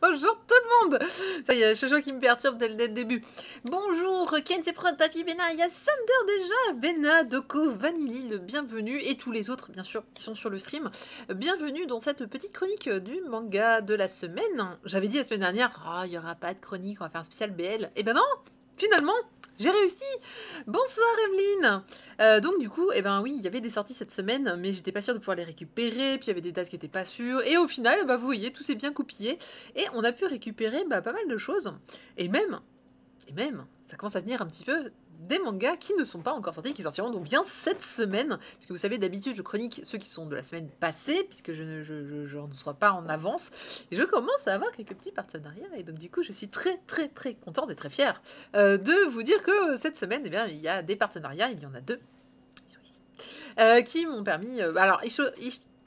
Bonjour tout le monde. Ça y est, Jojo qui me perturbe dès le début. Bonjour, Ken, c'est Prod, Papy, Bena, il y a Sander déjà, Bena, Doko, Vanilly, le bienvenue, et tous les autres, bien sûr, qui sont sur le stream. Bienvenue dans cette petite chronique du manga de la semaine. J'avais dit la semaine dernière, il n'y aura pas de chronique, on va faire un spécial BL. Et ben non, finalement, j'ai réussi. Bonsoir Emeline. Donc du coup, oui, il y avait des sorties cette semaine, mais j'étais pas sûre de pouvoir les récupérer, puis il y avait des dates qui étaient pas sûres, et au final, vous voyez, tout s'est bien coupillé, et on a pu récupérer pas mal de choses, et même, ça commence à venir un petit peu des mangas qui ne sont pas encore sortis, qui sortiront donc bien cette semaine, puisque vous savez, d'habitude, je chronique ceux qui sont de la semaine passée, puisque je ne sois pas en avance, et je commence à avoir quelques petits partenariats, et donc du coup, je suis très contente et très fière de vous dire que cette semaine, il y a des partenariats, il y en a deux, ils sont ici, qui m'ont permis... alors,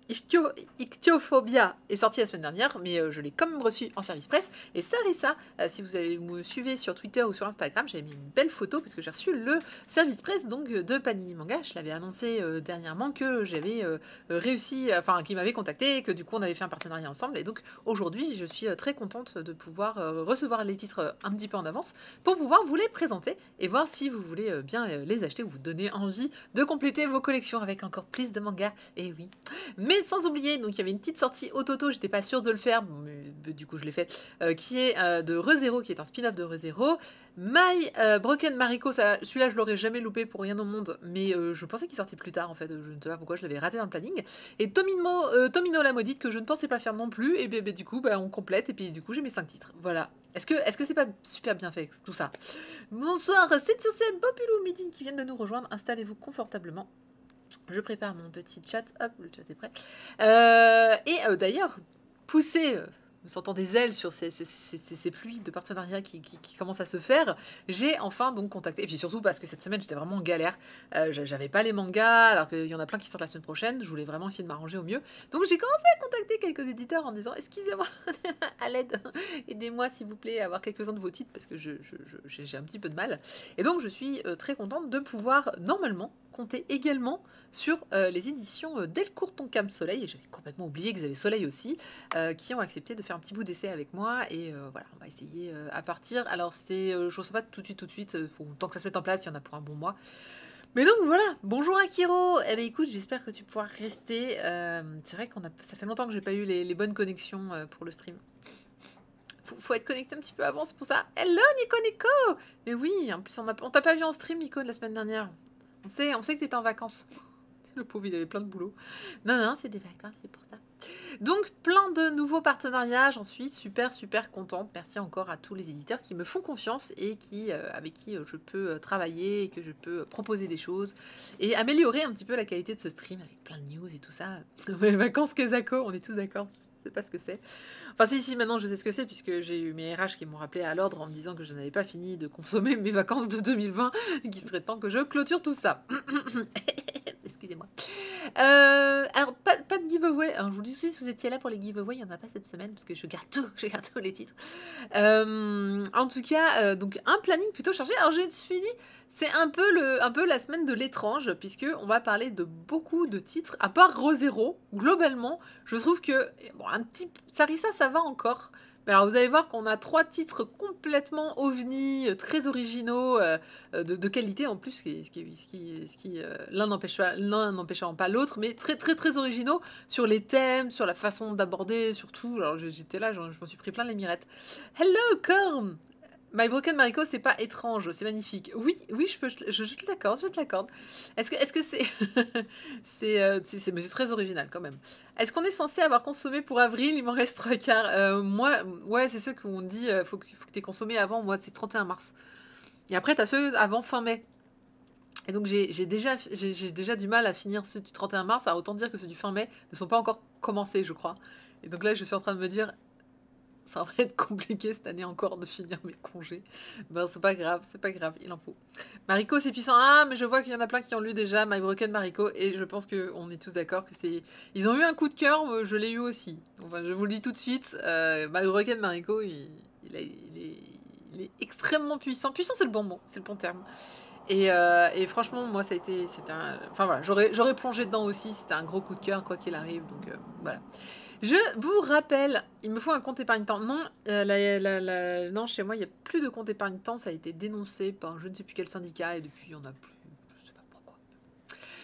Ichtyophobia est sorti la semaine dernière, mais je l'ai quand même reçu en service presse. Et Sarissa, si vous me suivez sur Twitter ou sur Instagram, j'avais mis une belle photo parce que j'ai reçu le service presse donc de Panini Manga. Je l'avais annoncé dernièrement que j'avais réussi, enfin, qu'il m'avait contacté et que du coup on avait fait un partenariat ensemble. Et donc aujourd'hui, je suis très contente de pouvoir recevoir les titres un petit peu en avance pour pouvoir vous les présenter et voir si vous voulez bien les acheter ou vous donner envie de compléter vos collections avec encore plus de mangas. Et oui. Mais sans oublier, donc il y avait une petite sortie Ototo, j'étais pas sûre de le faire, mais du coup je l'ai fait, qui est de ReZero, qui est un spin-off de ReZero. My Broken Mariko, celui-là je l'aurais jamais loupé pour rien au monde, mais je pensais qu'il sortait plus tard en fait, je ne sais pas pourquoi je l'avais raté dans le planning. Et Tomino la maudite, que je ne pensais pas faire non plus, et du coup on complète, et puis du coup j'ai mes 5 titres, voilà. Est-ce que c'est pas super bien fait tout ça? Bonsoir, c'est sur cette Bopulou Midine qui viennent de nous rejoindre, installez-vous confortablement. Je prépare mon petit chat. Hop, le chat est prêt. D'ailleurs, poussez, me sentant des ailes sur ces pluies de partenariats qui commencent à se faire, j'ai enfin donc contacté. Et puis surtout parce que cette semaine, j'étais vraiment en galère. J'avais pas les mangas, alors qu'il y en a plein qui sortent la semaine prochaine. Je voulais vraiment essayer de m'arranger au mieux. Donc j'ai commencé à contacter quelques éditeurs en disant excusez-moi, à l'aide, aidez-moi s'il vous plaît à avoir quelques-uns de vos titres parce que j'ai un petit peu de mal. Et donc je suis très contente de pouvoir normalement compter également sur les éditions Delcourt Tonkam Soleil, et j'avais complètement oublié qu'ils avaient Soleil aussi, qui ont accepté de faire un petit bout d'essai avec moi, et voilà, on va essayer à partir. Alors je ne sais pas tout de suite, faut tant que ça se mette en place, il y en a pour un bon mois. Mais donc voilà, bonjour Akiro. Eh bien écoute, j'espère que tu pourras rester. C'est vrai ça fait longtemps que j'ai pas eu les bonnes connexions pour le stream. Faut être connecté un petit peu avant, c'est pour ça. Hello Nico. Mais oui, en plus on t'a pas vu en stream Nico de la semaine dernière. On sait que t'étais en vacances. Le pauvre, il avait plein de boulot. Non, c'est des vacances, c'est pour ça. Donc, plein de nouveaux partenariats. J'en suis super contente. Merci encore à tous les éditeurs qui me font confiance et avec qui je peux travailler et que je peux proposer des choses et améliorer un petit peu la qualité de ce stream avec plein de news et tout ça. Les vacances Kezako, on est tous d'accord. Je sais pas ce que c'est. Enfin, si, maintenant je sais ce que c'est, puisque j'ai eu mes RH qui m'ont rappelé à l'ordre en me disant que je n'avais pas fini de consommer mes vacances de 2020 et qu'il serait temps que je clôture tout ça. Excusez-moi. Alors, pas de giveaway. Alors, je vous dis tout de suite, si vous étiez là pour les giveaways, il n'y en a pas cette semaine, parce que je garde tous les titres. En tout cas, donc un planning plutôt chargé. Alors, je me suis dit, c'est un peu la semaine de l'étrange, puisque on va parler de beaucoup de titres, à part ReZero. Globalement, je trouve que, bon, un petit Sarissa, ça va encore. Mais alors, vous allez voir qu'on a 3 titres complètement ovni, très originaux, de qualité en plus, l'un n'empêchant pas l'autre, mais très originaux sur les thèmes, sur la façon d'aborder, surtout. Alors, j'étais là, je m'en suis pris plein les mirettes. Hello, Corn! My Broken Mariko, c'est pas étrange, c'est magnifique. Oui, je te l'accorde. Est-ce que c'est... mais c'est très original quand même. Est-ce qu'on est censé avoir consommé pour avril? Il m'en reste 3/4. Moi, ouais, c'est ceux qu'on dit, faut que tu aies consommé avant. Moi, c'est 31 mars. Et après, t'as ceux avant fin mai. Et donc, j'ai déjà du mal à finir ceux du 31 mars. À autant dire que ceux du fin mai ne sont pas encore commencés, je crois. Et donc là, je suis en train de me dire... Ça va être compliqué cette année encore de finir mes congés. Ben, c'est pas grave, il en faut. Mariko, c'est puissant. Ah, mais je vois qu'il y en a plein qui ont lu déjà My Broken Mariko, et je pense qu'on est tous d'accord que c'est... Ils ont eu un coup de cœur, je l'ai eu aussi. Enfin, je vous le dis tout de suite, My Broken Mariko, il est extrêmement puissant. Puissant, c'est le bon mot, c'est le bon terme. Et franchement, moi, c'était un... Enfin voilà, j'aurais plongé dedans aussi, c'était un gros coup de cœur, quoi qu'il arrive, donc voilà. Je vous rappelle, il me faut un compte épargne-temps. Non, non, chez moi, il n'y a plus de compte épargne-temps, ça a été dénoncé par je ne sais plus quel syndicat, et depuis, il n'y en a plus, je sais pas pourquoi.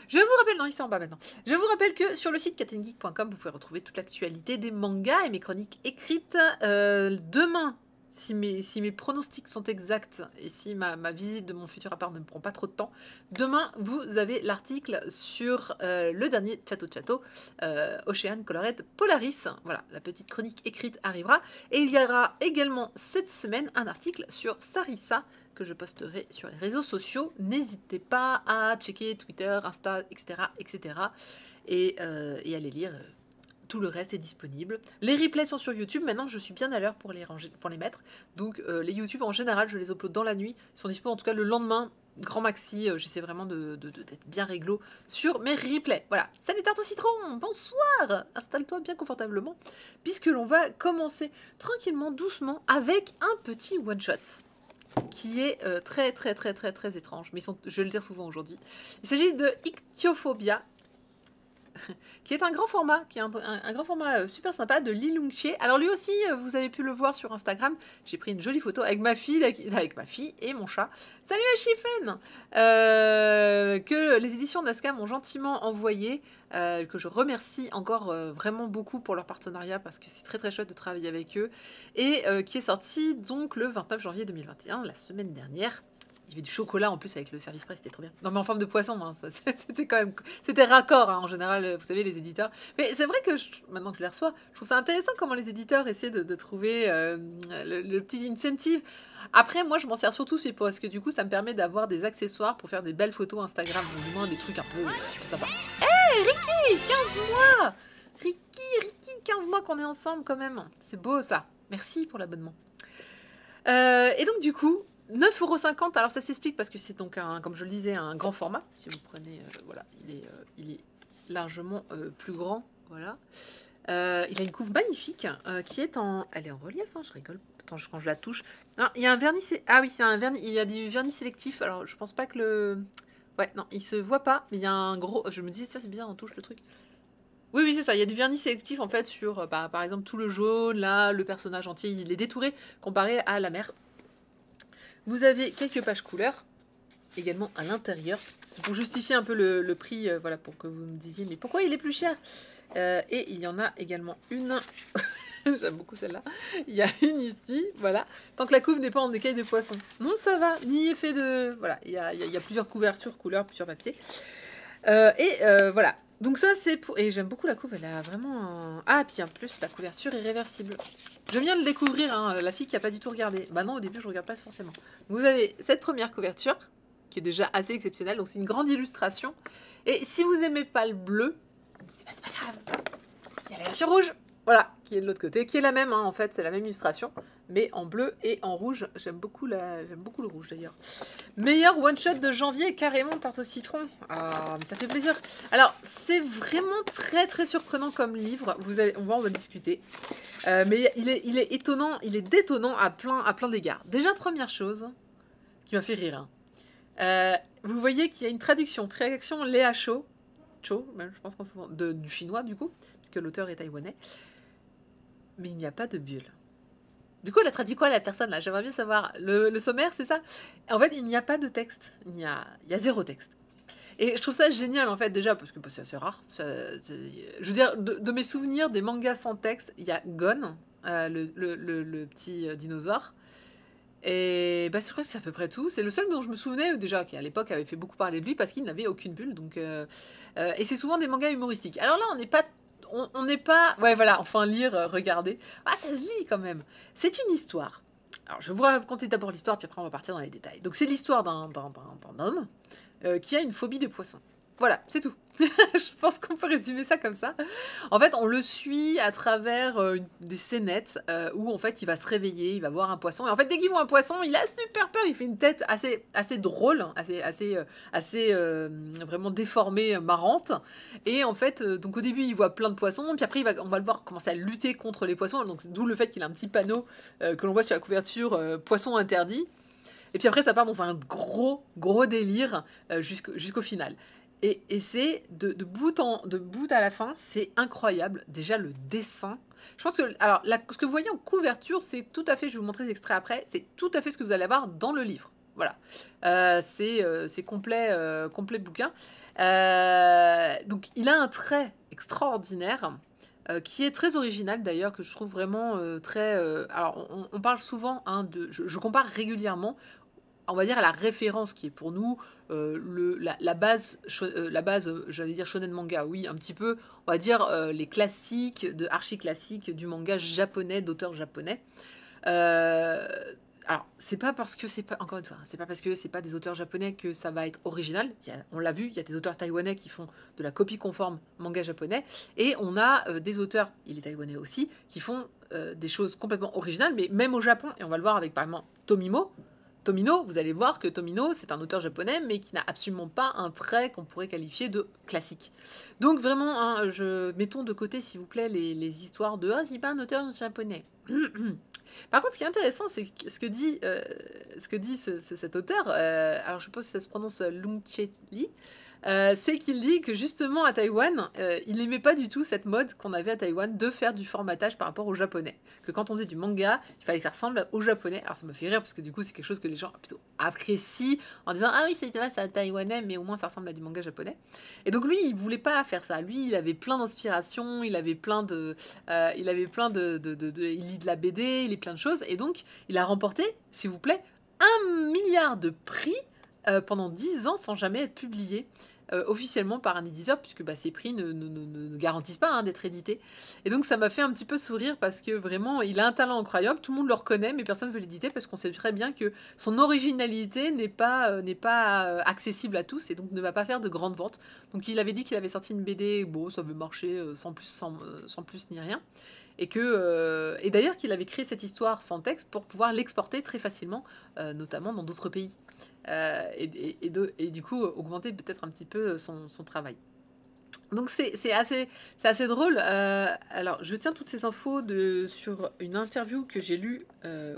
Je vous rappelle, non, il est en bas maintenant. Je vous rappelle que sur le site katengeek.com, vous pouvez retrouver toute l'actualité des mangas et mes chroniques écrites. Demain, si mes pronostics sont exacts et si ma visite de mon futur appart ne me prend pas trop de temps, demain, vous avez l'article sur le dernier Chateau Ocean Colored Polaris. Voilà, la petite chronique écrite arrivera. Et il y aura également cette semaine un article sur Sarissa que je posterai sur les réseaux sociaux. N'hésitez pas à checker Twitter, Insta, etc. etc. et aller lire. Tout le reste est disponible. Les replays sont sur YouTube. Maintenant, je suis bien à l'heure pour les ranger, pour les mettre. Donc, les YouTube, en général, je les upload dans la nuit. Ils sont disponibles en tout cas le lendemain. Grand maxi, j'essaie vraiment d'être bien réglo sur mes replays. Voilà. Salut Tarte au citron, bonsoir. Installe-toi bien confortablement, puisque l'on va commencer tranquillement, doucement, avec un petit one-shot qui est très étrange, mais je vais le dire souvent aujourd'hui. Il s'agit de Ichthyophobia, qui est un grand format, grand format super sympa de Lee Lung-Chie. Alors lui aussi, vous avez pu le voir sur Instagram, j'ai pris une jolie photo avec ma fille et mon chat. Salut à Chiffen, que les éditions Nazca m'ont gentiment envoyé, que je remercie encore vraiment beaucoup pour leur partenariat, parce que c'est très chouette de travailler avec eux, et qui est sorti donc le 29 janvier 2021, la semaine dernière. Il y avait du chocolat en plus avec le service presse, c'était trop bien. Non mais en forme de poisson, hein, c'était quand même... C'était raccord, hein, en général, vous savez, les éditeurs. Mais c'est vrai que, maintenant que je les reçois, je trouve ça intéressant comment les éditeurs essaient de trouver le petit incentive. Après, moi, je m'en sers surtout, c'est parce que du coup, ça me permet d'avoir des accessoires pour faire des belles photos Instagram, ou du moins des trucs un peu sympas. Hey, Ricky, 15 mois Ricky, 15 mois qu'on est ensemble quand même. C'est beau, ça. Merci pour l'abonnement. Et donc, du coup... 9,50 €, alors ça s'explique parce que c'est donc, comme je le disais, un grand format. Si vous prenez, voilà, il est largement plus grand, voilà. Il a une couve magnifique qui est en... Elle est en relief, hein, je rigole. Attends, quand je la touche... Non, il y a un vernis... Ah oui, c'est un vernis... Il y a du vernis sélectif, alors je pense pas que le... Ouais, non, il se voit pas, mais il y a un gros... Je me disais, ça c'est bizarre, on touche le truc. Oui, c'est ça, il y a du vernis sélectif en fait sur, par exemple, tout le jaune, là, le personnage entier, il est détouré comparé à la mer. Vous avez quelques pages couleurs, également à l'intérieur. C'est pour justifier un peu le prix, voilà, pour que vous me disiez, mais pourquoi il est plus cher? Et il y en a également une, j'aime beaucoup celle-là, il y a une ici, voilà, tant que la couve n'est pas en écaille de poisson. Non, ça va, ni effet de... Voilà, il y a plusieurs couvertures, couleurs, plusieurs papiers. Voilà. Donc ça, c'est pour... Et j'aime beaucoup la couve, elle a vraiment un... Ah, puis en plus, la couverture est réversible. Je viens de le découvrir, hein, la fille qui n'a pas du tout regardé. Bah non, au début, je regarde pas forcément. Vous avez cette première couverture, qui est déjà assez exceptionnelle, donc c'est une grande illustration. Et si vous n'aimez pas le bleu, c'est pas grave. Il y a la version rouge, voilà, qui est de l'autre côté, qui est la même, hein, en fait, c'est la même illustration, mais en bleu et en rouge. J'aime beaucoup le rouge, d'ailleurs. Meilleur one-shot de janvier, carrément, tarte au citron. Ah, mais ça fait plaisir. Alors, c'est vraiment très surprenant comme livre. On va discuter. Mais il est étonnant, il est détonnant à plein d'égards. Déjà, première chose qui m'a fait rire. Hein. Vous voyez qu'il y a une traduction Léa Cho, même, je pense qu'on fait du chinois, du coup, puisque l'auteur est taïwanais. Mais il n'y a pas de bulle. Du coup, elle a traduit quoi, la personne, là? J'aimerais bien savoir. Le sommaire, c'est ça? En fait, il n'y a pas de texte. Il y a 0 texte. Et je trouve ça génial, en fait, déjà, parce que c'est assez rare. Je veux dire, de mes souvenirs des mangas sans texte, il y a Gon, le petit dinosaure. Et bah, je crois que c'est à peu près tout. C'est le seul dont je me souvenais, déjà, qui à l'époque avait fait beaucoup parler de lui, parce qu'il n'avait aucune bulle. Donc, et c'est souvent des mangas humoristiques. Alors là, on n'est pas... Ouais, voilà, enfin, lire, regarder. Ah, ça se lit quand même. C'est une histoire. Alors, je vais vous raconter d'abord l'histoire, puis après, on va partir dans les détails. Donc, c'est l'histoire d'un homme qui a une phobie des poissons. Voilà, c'est tout. Je pense qu'on peut résumer ça comme ça. En fait, on le suit à travers des scénettes où en fait il va se réveiller, il va voir un poisson. Et en fait, dès qu'il voit un poisson, il a super peur. Il fait une tête assez drôle, assez vraiment déformée, marrante. Et en fait, donc au début, il voit plein de poissons. Puis après, on va le voir commencer à lutter contre les poissons. Donc d'où le fait qu'il a un petit panneau que l'on voit sur la couverture poisson interdit. Et puis après, ça part dans un gros délire jusqu'au final. Et c'est de bout à la fin, c'est incroyable. Déjà, le dessin. Je pense que, alors, ce que vous voyez en couverture, c'est tout à fait, je vais vous montrer les extraits après, c'est tout à fait ce que vous allez avoir dans le livre. Voilà. C'est complet bouquin. Donc, il a un trait extraordinaire. Qui est très original d'ailleurs, que je trouve vraiment très... alors, on parle souvent, hein, je compare régulièrement, on va dire, à la référence qui est pour nous la base, j'allais dire shonen manga, oui, un petit peu, on va dire les classiques, archi classiques du manga japonais, d'auteurs japonais. Euh, alors, c'est pas parce que c'est pas, encore une fois, c'est pas parce que c'est pas des auteurs japonais que ça va être original. On l'a vu, il y a des auteurs taïwanais qui font de la copie conforme manga japonais, et on a des auteurs, il est taïwanais aussi, qui font des choses complètement originales, mais même au Japon, et on va le voir avec par exemple Tomino, vous allez voir que Tomino, c'est un auteur japonais, mais qui n'a absolument pas un trait qu'on pourrait qualifier de classique. Donc vraiment, hein, mettons de côté, s'il vous plaît, les histoires de « Ah, c'est pas un auteur japonais ». Par contre, ce qui est intéressant, c'est ce que dit cet auteur, alors je suppose que ça se prononce Lung Che-li, c'est qu'il dit que justement à Taïwan, il n'aimait pas du tout cette mode qu'on avait à Taïwan de faire du formatage par rapport au japonais. Que quand on faisait du manga, il fallait que ça ressemble au japonais. Alors ça me fait rire parce que du coup c'est quelque chose que les gens plutôt apprécient en disant ah oui c'est vrai c'est taïwanais mais au moins ça ressemble à du manga japonais. Et donc lui il voulait pas faire ça. Lui il avait plein d'inspiration, il lit de la BD, il lit plein de choses et donc il a remporté s'il vous plaît 1 milliard de prix pendant 10 ans sans jamais être publié officiellement par un éditeur, puisque ces prix ne garantissent pas hein, d'être édités. Et donc ça m'a fait un petit peu sourire parce que vraiment, il a un talent incroyable, tout le monde le reconnaît, mais personne ne veut l'éditer parce qu'on sait très bien que son originalité n'est pas accessible à tous et donc ne va pas faire de grandes ventes. Donc il avait dit qu'il avait sorti une BD, bon, ça veut marcher sans plus ni rien. Et d'ailleurs qu'il avait créé cette histoire sans texte pour pouvoir l'exporter très facilement, notamment dans d'autres pays. Et du coup, augmenter peut-être un petit peu son travail. Donc c'est assez drôle. Alors, je tiens toutes ces infos sur une interview que j'ai lue.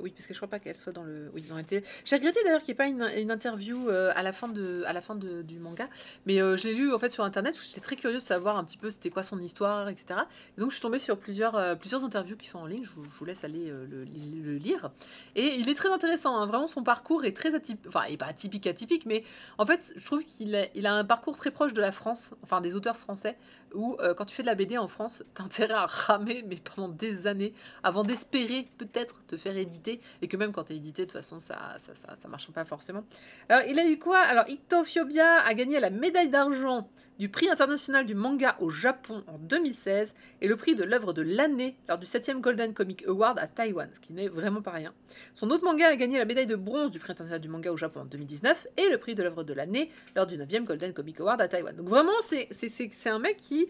Oui, parce que je crois pas qu'elle soit dans le... Oui, dans la télé. J'ai regretté d'ailleurs qu'il n'y ait pas une interview à la fin du manga. Mais je l'ai lu en fait sur Internet. J'étais très curieux de savoir un petit peu c'était quoi son histoire, etc. Et donc je suis tombée sur plusieurs interviews qui sont en ligne. Je vous laisse aller le lire. Et il est très intéressant. Hein. Vraiment, son parcours est très atypique. Enfin, il n'est pas atypique, mais en fait, je trouve qu'il a un parcours très proche de la France. Enfin, des auteurs français où quand tu fais de la BD en France, t'as intérêt à ramer mais pendant des années avant d'espérer peut-être te faire éditer et que même quand t'es édité de toute façon ça marche pas forcément. Alors il a eu quoi? Alors Ictophobia a gagné la médaille d'argent du prix international du manga au Japon en 2016 et le prix de l'œuvre de l'année lors du 7e Golden Comic Award à Taïwan, ce qui n'est vraiment pas rien. Son autre manga a gagné la médaille de bronze du prix international du manga au Japon en 2019 et le prix de l'œuvre de l'année lors du 9e Golden Comic Award à Taïwan. Donc vraiment, c'est un mec qui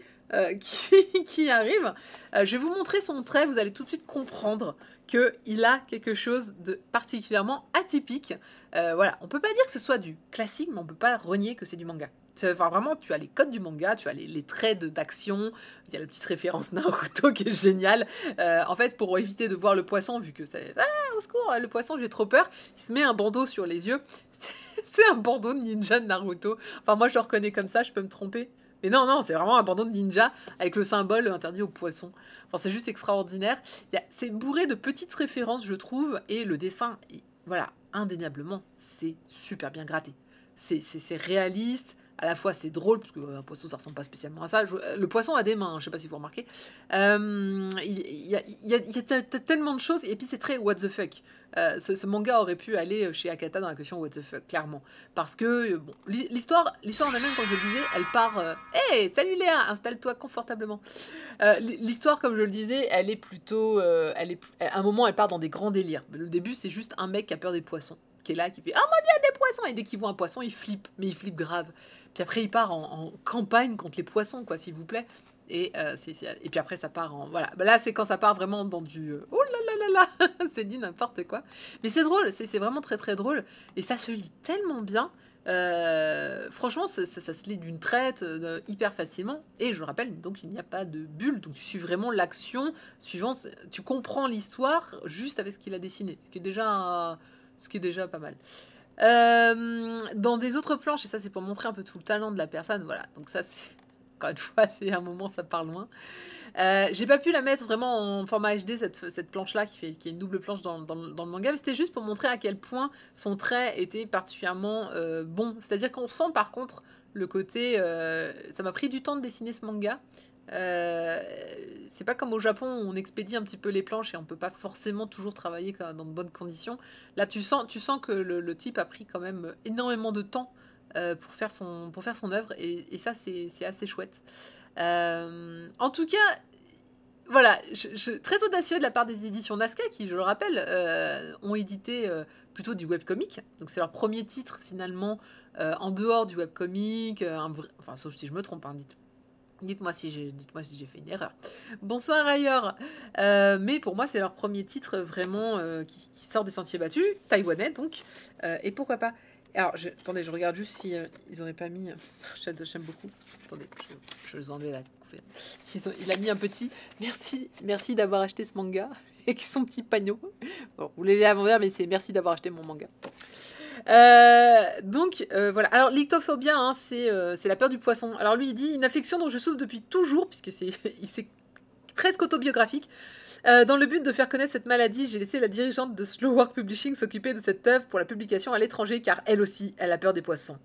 arrive. Je vais vous montrer son trait, vous allez tout de suite comprendre qu'il a quelque chose de particulièrement atypique. Voilà, on peut pas dire que ce soit du classique, mais on peut pas renier que c'est du manga. Enfin, vraiment, tu as les codes du manga, tu as les traits d'action, il y a la petite référence Naruto qui est géniale. En fait, pour éviter de voir le poisson, vu que c'est... Ah, au secours, le poisson, j'ai trop peur, il se met un bandeau sur les yeux. C'est un bandeau de ninja de Naruto. Enfin, moi, je le reconnais comme ça, je peux me tromper. Mais non, c'est vraiment un bandeau de ninja avec le symbole interdit aux poissons. Enfin, c'est juste extraordinaire. C'est bourré de petites références, je trouve, et le dessin, voilà, indéniablement, c'est super bien gratté. C'est réaliste, à la fois c'est drôle, parce qu'un poisson ça ressemble pas spécialement à ça. Le poisson a des mains, je sais pas si vous remarquez. Il y a tellement de choses, et puis c'est très what the fuck. Ce manga aurait pu aller chez Akata dans la question what the fuck, clairement. Parce que bon, l'histoire en elle-même, comme je le disais, elle part... Hey, salut Léa, installe-toi confortablement. L'histoire, comme je le disais, elle est plutôt... à un moment, elle part dans des grands délires. Le début, c'est juste un mec qui a peur des poissons, qui est là, qui fait « Oh mon dieu, des poissons !» Et dès qu'il voit un poisson, il flippe, mais il flippe grave. Puis après, il part en campagne contre les poissons, quoi, s'il vous plaît. Et puis après, ça part en... Voilà. Là, c'est quand ça part vraiment dans du... Oh là là là là. C'est du n'importe quoi. Mais c'est drôle, c'est vraiment très très drôle. Et ça se lit tellement bien. Franchement, ça se lit d'une traite hyper facilement. Et je le rappelle, donc il n'y a pas de bulle. Donc tu suis vraiment l'action suivant... Tu comprends l'histoire juste avec ce qu'il a dessiné. Ce qui est déjà pas mal. Dans des autres planches, et ça c'est pour montrer un peu tout le talent de la personne, voilà. Donc ça, c'est encore une fois, c'est un moment, ça part loin. J'ai pas pu la mettre vraiment en format HD, cette planche-là, qui est une double planche dans le manga, mais c'était juste pour montrer à quel point son trait était particulièrement bon. C'est-à-dire qu'on sent par contre le côté... ça m'a pris du temps de dessiner ce manga. C'est pas comme au Japon où on expédie un petit peu les planches et on peut pas forcément toujours travailler dans de bonnes conditions. Là, tu sens que le type a pris quand même énormément de temps pour faire son œuvre, et ça, c'est assez chouette. En tout cas, voilà, très audacieux de la part des éditions Nazca qui, je le rappelle, ont édité plutôt du webcomic. Donc c'est leur premier titre finalement en dehors du webcomic. Enfin, sauf si je me trompe, hein, dites-moi si j'ai fait une erreur. Bonsoir ailleurs. Mais pour moi, c'est leur premier titre vraiment qui sort des sentiers battus, taïwanais donc. Et pourquoi pas. Alors, attendez, je regarde juste si ils auraient pas mis... J'aime beaucoup. Attendez, je vais enlever la couverture. Il a mis un petit... Merci d'avoir acheté ce manga. Avec son petit panneau. Bon, vous l'avez à l'envers, mais c'est merci d'avoir acheté mon manga. Donc voilà. Alors l'ictophobia, hein, c'est la peur du poisson. Alors lui, il dit une affection dont je souffre depuis toujours, puisque c'est presque autobiographique. Dans le but de faire connaître cette maladie, j'ai laissé la dirigeante de Slow Work Publishing s'occuper de cette œuvre pour la publication à l'étranger, car elle aussi, elle a peur des poissons.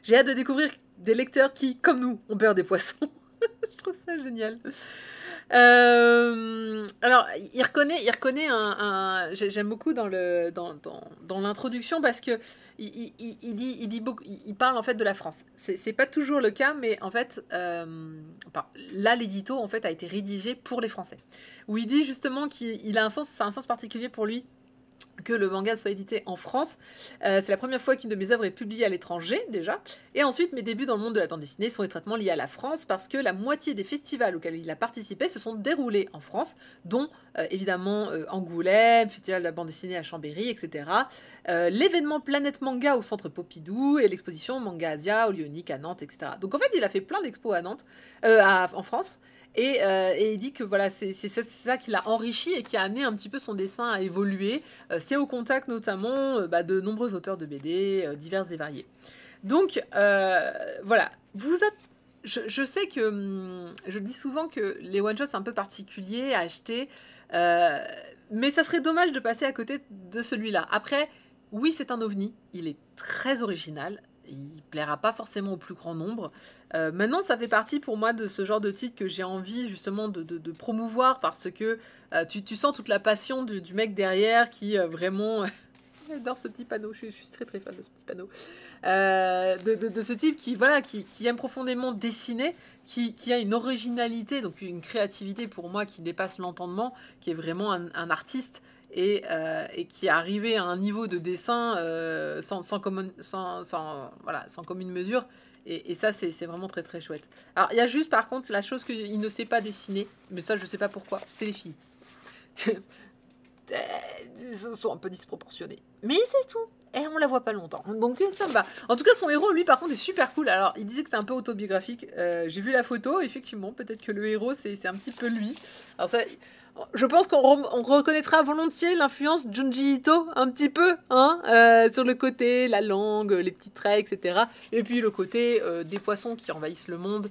J'ai hâte de découvrir des lecteurs qui, comme nous, ont peur des poissons. Je trouve ça génial. Alors, il reconnaît j'aime beaucoup dans l'introduction, parce que il dit beaucoup, il parle en fait de la France. C'est pas toujours le cas, mais en fait, là, l'édito en fait a été rédigé pour les Français, où il dit justement qu'il a c'est un sens particulier pour lui que le manga soit édité en France. C'est la première fois qu'une de mes œuvres est publiée à l'étranger, déjà. Et ensuite, mes débuts dans le monde de la bande dessinée sont étroitement liés à la France, parce que la moitié des festivals auxquels il a participé se sont déroulés en France, dont évidemment Angoulême, Festival de la bande dessinée à Chambéry, etc. L'événement Planète Manga au Centre Pompidou, et l'exposition Manga Asia au Lyonique à Nantes, etc. Donc en fait, il a fait plein d'expos à Nantes, en France. Et il dit que voilà, c'est ça qui l'a enrichi et qui a amené un petit peu son dessin à évoluer. C'est au contact notamment de nombreux auteurs de BD divers et variés. Donc voilà, je sais que je le dis souvent que les one-shots c'est un peu particulier à acheter, mais ça serait dommage de passer à côté de celui-là. Après, oui, c'est un ovni, il est très original. Il plaira pas forcément au plus grand nombre. Maintenant, ça fait partie pour moi de ce genre de titre que j'ai envie justement de promouvoir, parce que tu sens toute la passion du mec derrière qui vraiment... J'adore ce petit panneau, je suis très très fan de ce petit panneau. De ce type qui aime profondément dessiner, qui a une originalité, donc une créativité pour moi qui dépasse l'entendement, qui est vraiment un artiste, et qui est arrivé à un niveau de dessin sans commune mesure. Et ça, c'est vraiment très très chouette. Alors, il y a juste par contre la chose qu'il ne sait pas dessiner, mais ça, je sais pas pourquoi, c'est les filles. Ils sont un peu disproportionnés. Mais c'est tout. Et on la voit pas longtemps. Donc ça me va. En tout cas, son héros, lui, par contre, est super cool. Alors, il disait que c'était un peu autobiographique. J'ai vu la photo. Effectivement, peut-être que le héros, c'est un petit peu lui. Alors ça... Je pense qu'on reconnaîtra volontiers l'influence Junji Ito, un petit peu, hein, sur le côté, la langue, les petits traits, etc. Et puis le côté des poissons qui envahissent le monde.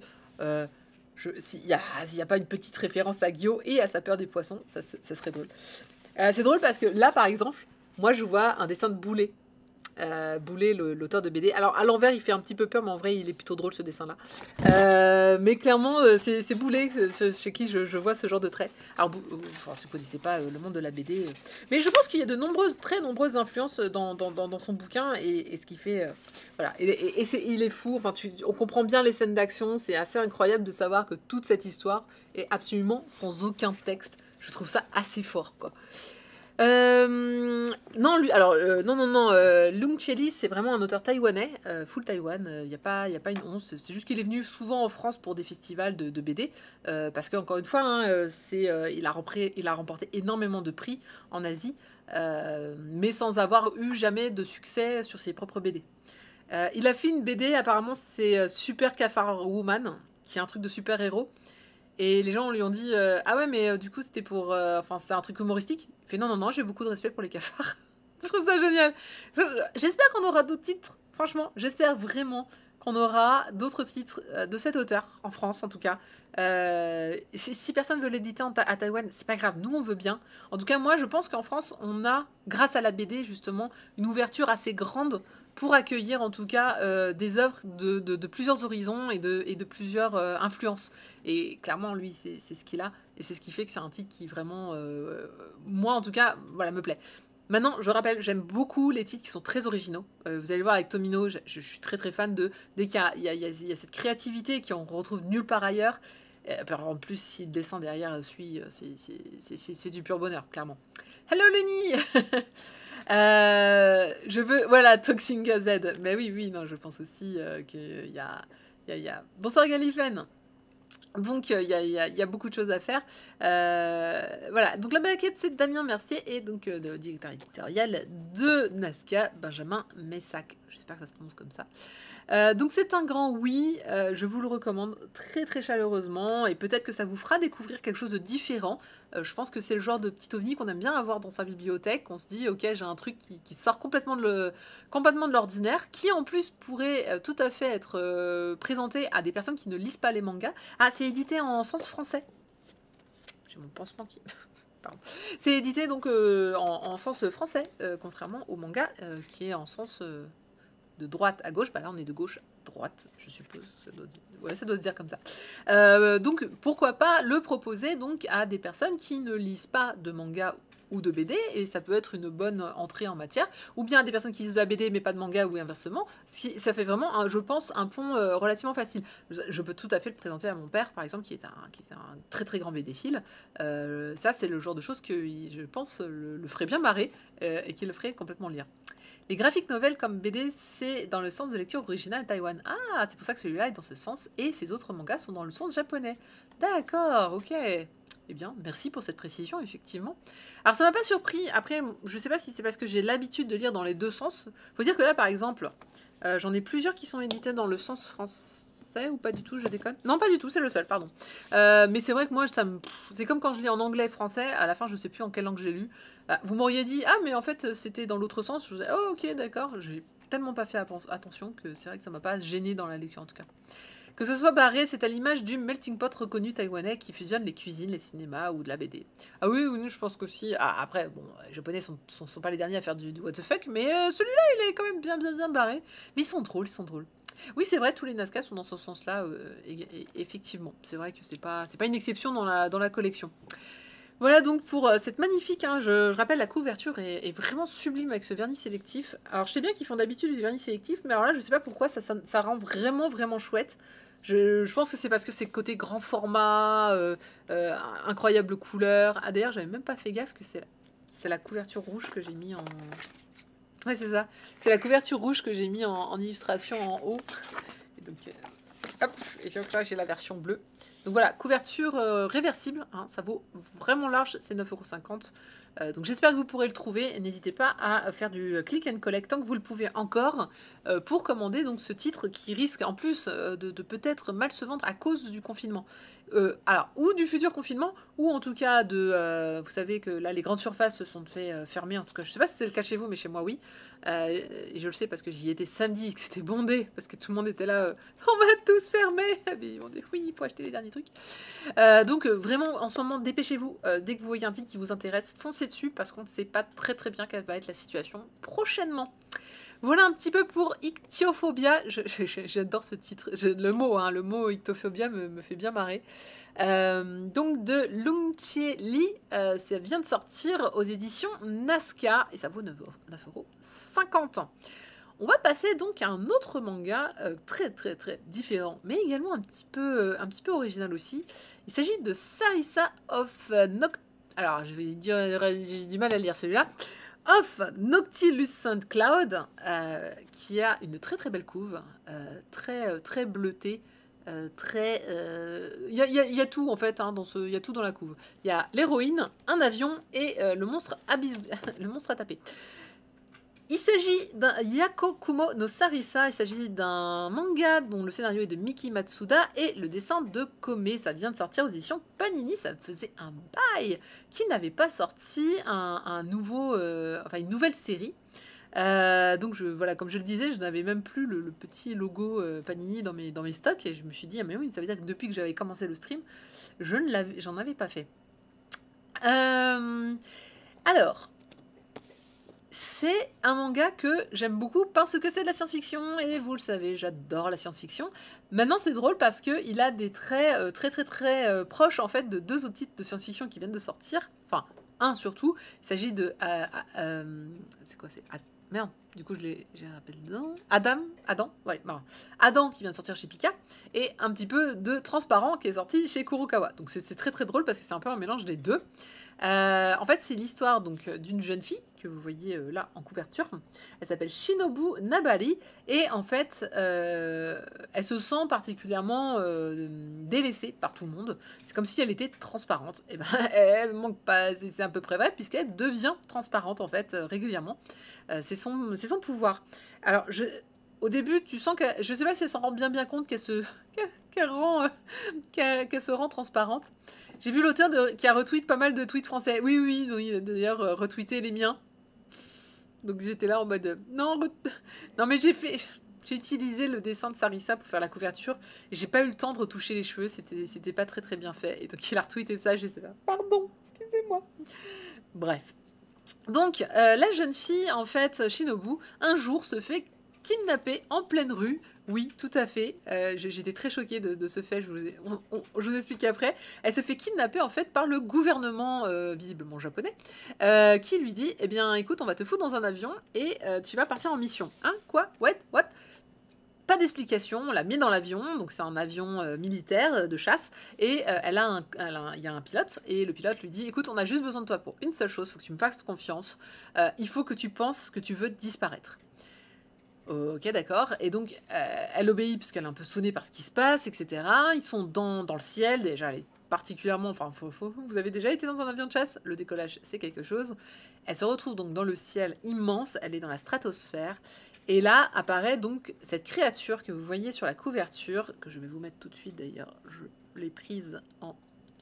S'il n'y a pas une petite référence à Gyo et à sa peur des poissons, ça serait drôle. C'est drôle parce que là, par exemple, moi, je vois un dessin de Boulet. Boulet, l'auteur de BD. Alors, à l'envers, il fait un petit peu peur, mais en vrai, il est plutôt drôle, ce dessin-là. Mais clairement, c'est Boulet chez qui je vois ce genre de traits. Alors, si vous ne connaissez pas le monde de la BD... Mais je pense qu'il y a très nombreuses influences dans son bouquin, et ce qui fait... voilà. Et il est fou. Enfin, on comprend bien les scènes d'action. C'est assez incroyable de savoir que toute cette histoire est absolument sans aucun texte. Je trouve ça assez fort, quoi. Non, lui, alors, non. Lung Cheli, c'est vraiment un auteur taïwanais, full Taïwan. Il n'y a pas une once. C'est juste qu'il est venu souvent en France pour des festivals de BD. Parce qu'encore une fois, hein, il a remporté énormément de prix en Asie, mais sans avoir eu jamais de succès sur ses propres BD. Il a fait une BD, apparemment, c'est Super Cafard Woman, qui est un truc de super-héros. Et les gens lui ont dit ah ouais, mais du coup c'était pour c'est un truc humoristique. Il fait non, j'ai beaucoup de respect pour les cafards. Je trouve ça génial. J'espère qu'on aura d'autres titres. Franchement, j'espère vraiment qu'on aura d'autres titres de cet auteur, en France en tout cas. Si personne veut l'éditer à Taïwan, c'est pas grave, nous on veut bien. En tout cas, moi je pense qu'en France, on a, grâce à la BD justement, une ouverture assez grande pour accueillir en tout cas des œuvres de plusieurs horizons et de plusieurs influences. Et clairement, lui, c'est ce qu'il a. Et c'est ce qui fait que c'est un titre qui vraiment, moi en tout cas, voilà, me plaît. Maintenant, je rappelle, j'aime beaucoup les titres qui sont très originaux. Vous allez voir avec Tomino, je suis très très fan de... Dès qu'il y a cette créativité qu'on retrouve nulle part ailleurs. En plus, si le dessin derrière suit, c'est du pur bonheur, clairement. Hello Lenny. Je veux... Voilà, Toxinga Z. Mais oui, non, je pense aussi qu'il y a... Bonsoir Galifen. Donc, il y a beaucoup de choses à faire. Voilà, donc la maquette, c'est Damien Mercier et donc le directeur éditorial de Nazca, Benjamin Messac. J'espère que ça se prononce comme ça. Donc, c'est un grand oui. Je vous le recommande très, très chaleureusement et peut-être que ça vous fera découvrir quelque chose de différent. Je pense que c'est le genre de petit ovni qu'on aime bien avoir dans sa bibliothèque. On se dit, ok, j'ai un truc qui sort complètement de l'ordinaire, qui en plus pourrait tout à fait être présenté à des personnes qui ne lisent pas les mangas. Ah, c'est édité en sens français. J'ai mon pansement qui... Pardon. C'est édité donc en sens français, contrairement au manga qui est en sens de droite à gauche. Bah là, on est de gauche à droite, je suppose. Ça doit se dire comme ça. Donc, pourquoi pas le proposer donc à des personnes qui ne lisent pas de manga ou de BD, et ça peut être une bonne entrée en matière, ou bien à des personnes qui lisent de la BD mais pas de manga, ou inversement. Ça fait vraiment, je pense, un pont relativement facile. Je peux tout à fait le présenter à mon père, par exemple, qui est un très très grand BD-phile. Ça, c'est le genre de choses que, je pense, le ferait bien marrer, et qui le ferait complètement lire. Les graphiques novels comme BD, c'est dans le sens de lecture originale à Taïwan. Ah, c'est pour ça que celui-là est dans ce sens, et ces autres mangas sont dans le sens japonais. D'accord, ok. Eh bien, merci pour cette précision, effectivement. Alors, ça m'a pas surpris. Après, je sais pas si c'est parce que j'ai l'habitude de lire dans les deux sens. Faut dire que là, par exemple, j'en ai plusieurs qui sont édités dans le sens français, ou pas du tout, je déconne. Non, pas du tout, c'est le seul, pardon. Mais c'est vrai que moi, c'est comme quand je lis en anglais, français, à la fin, je sais plus en quelle langue j'ai lu. Vous m'auriez dit, ah, mais en fait, c'était dans l'autre sens. Je vous disais, oh, ok, d'accord. J'ai tellement pas fait attention que c'est vrai que ça m'a pas gêné dans la lecture, en tout cas. Que ce soit barré, c'est à l'image du melting pot reconnu taïwanais qui fusionne les cuisines, les cinémas ou de la BD. Ah oui, je pense qu'aussi... Ah, après, bon, les Japonais sont pas les derniers à faire du what the fuck, mais celui-là, il est quand même bien barré. Mais ils sont drôles. Oui, c'est vrai, tous les Nazca sont dans ce sens-là, effectivement. C'est vrai que c'est pas une exception dans la collection. Voilà donc pour cette magnifique, je rappelle, la couverture est vraiment sublime avec ce vernis sélectif. Alors je sais bien qu'ils font d'habitude du vernis sélectif, mais alors là je sais pas pourquoi ça rend vraiment chouette. Je pense que c'est parce que c'est côté grand format, incroyable couleur. Ah d'ailleurs j'avais même pas fait gaffe que c'est la couverture rouge que j'ai mis en... Ouais c'est ça, c'est la couverture rouge que j'ai mis en illustration en haut. Et donc... Hop, et donc là j'ai la version bleue. Donc voilà, couverture réversible, ça vaut vraiment large, c'est 9,50 €. Donc j'espère que vous pourrez le trouver. N'hésitez pas à faire du click and collect tant que vous le pouvez encore pour commander donc ce titre qui risque en plus de peut-être mal se vendre à cause du confinement. Alors, ou du futur confinement, ou en tout cas vous savez que là les grandes surfaces se sont fait fermer. En tout cas, je sais pas si c'est le cas chez vous, mais chez moi oui. Et je le sais parce que j'y étais samedi et que c'était bondé, parce que tout le monde était là, on va tous fermer. Mais ils m'ont dit oui, il faut acheter les derniers trucs. Donc vraiment, en ce moment, dépêchez-vous. Dès que vous voyez un titre qui vous intéresse, foncez dessus, parce qu'on ne sait pas très bien quelle va être la situation prochainement. Voilà un petit peu pour Ichthyophobia. J'adore ce titre. Le mot Ichthyophobia me fait bien marrer. Donc de Lung Chie Li, ça vient de sortir aux éditions Nazca et ça vaut 9,50 €. On va passer donc à un autre manga très différent, mais également un petit peu original aussi. Il s'agit de Sarissa of Alors je vais dire, j'ai du mal à lire celui-là. Of Noctilucent Cloud, qui a une très belle couve, très bleutée. Il y a tout en fait, il y a tout dans la couve. Il y a l'héroïne, un avion et le monstre à taper. Il s'agit d'un Yakokumo no Sarisa, il s'agit d'un manga dont le scénario est de Miki Matsuda et le dessin de Kome. Ça vient de sortir aux éditions Panini, ça faisait un bail qui n'avait pas sorti un nouveau, enfin une nouvelle série. Donc voilà, comme je le disais, je n'avais même plus le petit logo Panini dans mes stocks et je me suis dit, ah mais oui, ça veut dire que depuis que j'avais commencé le stream, j'en avais pas fait. Alors, c'est un manga que j'aime beaucoup parce que c'est de la science-fiction et vous le savez, j'adore la science-fiction. Maintenant, c'est drôle parce que il a des traits très proches en fait de deux autres titres de science-fiction qui viennent de sortir. Enfin, un surtout. Il s'agit de c'est quoi c'est merde. Du coup, j'ai rappelé dedans. Adam, ouais, non. Adam qui vient de sortir chez Pika et un petit peu de Transparent qui est sorti chez Kurokawa. Donc c'est très drôle parce que c'est un peu un mélange des deux. En fait, c'est l'histoire donc d'une jeune fille que vous voyez là en couverture. Elle s'appelle Shinobu Nabari et en fait, elle se sent particulièrement délaissée par tout le monde. C'est comme si elle était transparente. Et ben, elle manque pas. C'est à peu près vrai puisqu'elle devient transparente en fait régulièrement. C'est son pouvoir. Alors, au début, tu sens que je sais pas si elle s'en rend bien compte qu'elle se rend transparente. J'ai vu l'auteur qui a retweet pas mal de tweets français. Oui, il a d'ailleurs retweeté les miens. Donc j'étais là en mode non, mais j'ai utilisé le dessin de Sarisa pour faire la couverture et j'ai pas eu le temps de retoucher les cheveux, c'était pas très bien fait. Et donc il a retweeté ça, j'étais là, pardon, excusez-moi. Bref. Donc la jeune fille, en fait, Shinobu, un jour se fait kidnapper en pleine rue. Oui, tout à fait. J'étais très choquée de ce fait, je vous explique après. Elle se fait kidnapper en fait par le gouvernement, visiblement japonais, qui lui dit, eh bien écoute, on va te foutre dans un avion et tu vas partir en mission. Hein? Quoi? What? Pas d'explication, on l'a mis dans l'avion, donc c'est un avion militaire de chasse, et il y a un pilote, et le pilote lui dit, écoute, on a juste besoin de toi pour une seule chose, il faut que tu me fasses confiance, il faut que tu penses que tu veux disparaître. Ok, d'accord. Et donc, elle obéit parce qu'elle est un peu sonnée par ce qui se passe, etc. Ils sont dans le ciel, déjà, elle est particulièrement... Enfin, vous avez déjà été dans un avion de chasse? Le décollage, c'est quelque chose. Elle se retrouve donc dans le ciel immense, elle est dans la stratosphère. Et là, apparaît donc cette créature que vous voyez sur la couverture, que je vais vous mettre tout de suite d'ailleurs, je l'ai prise en...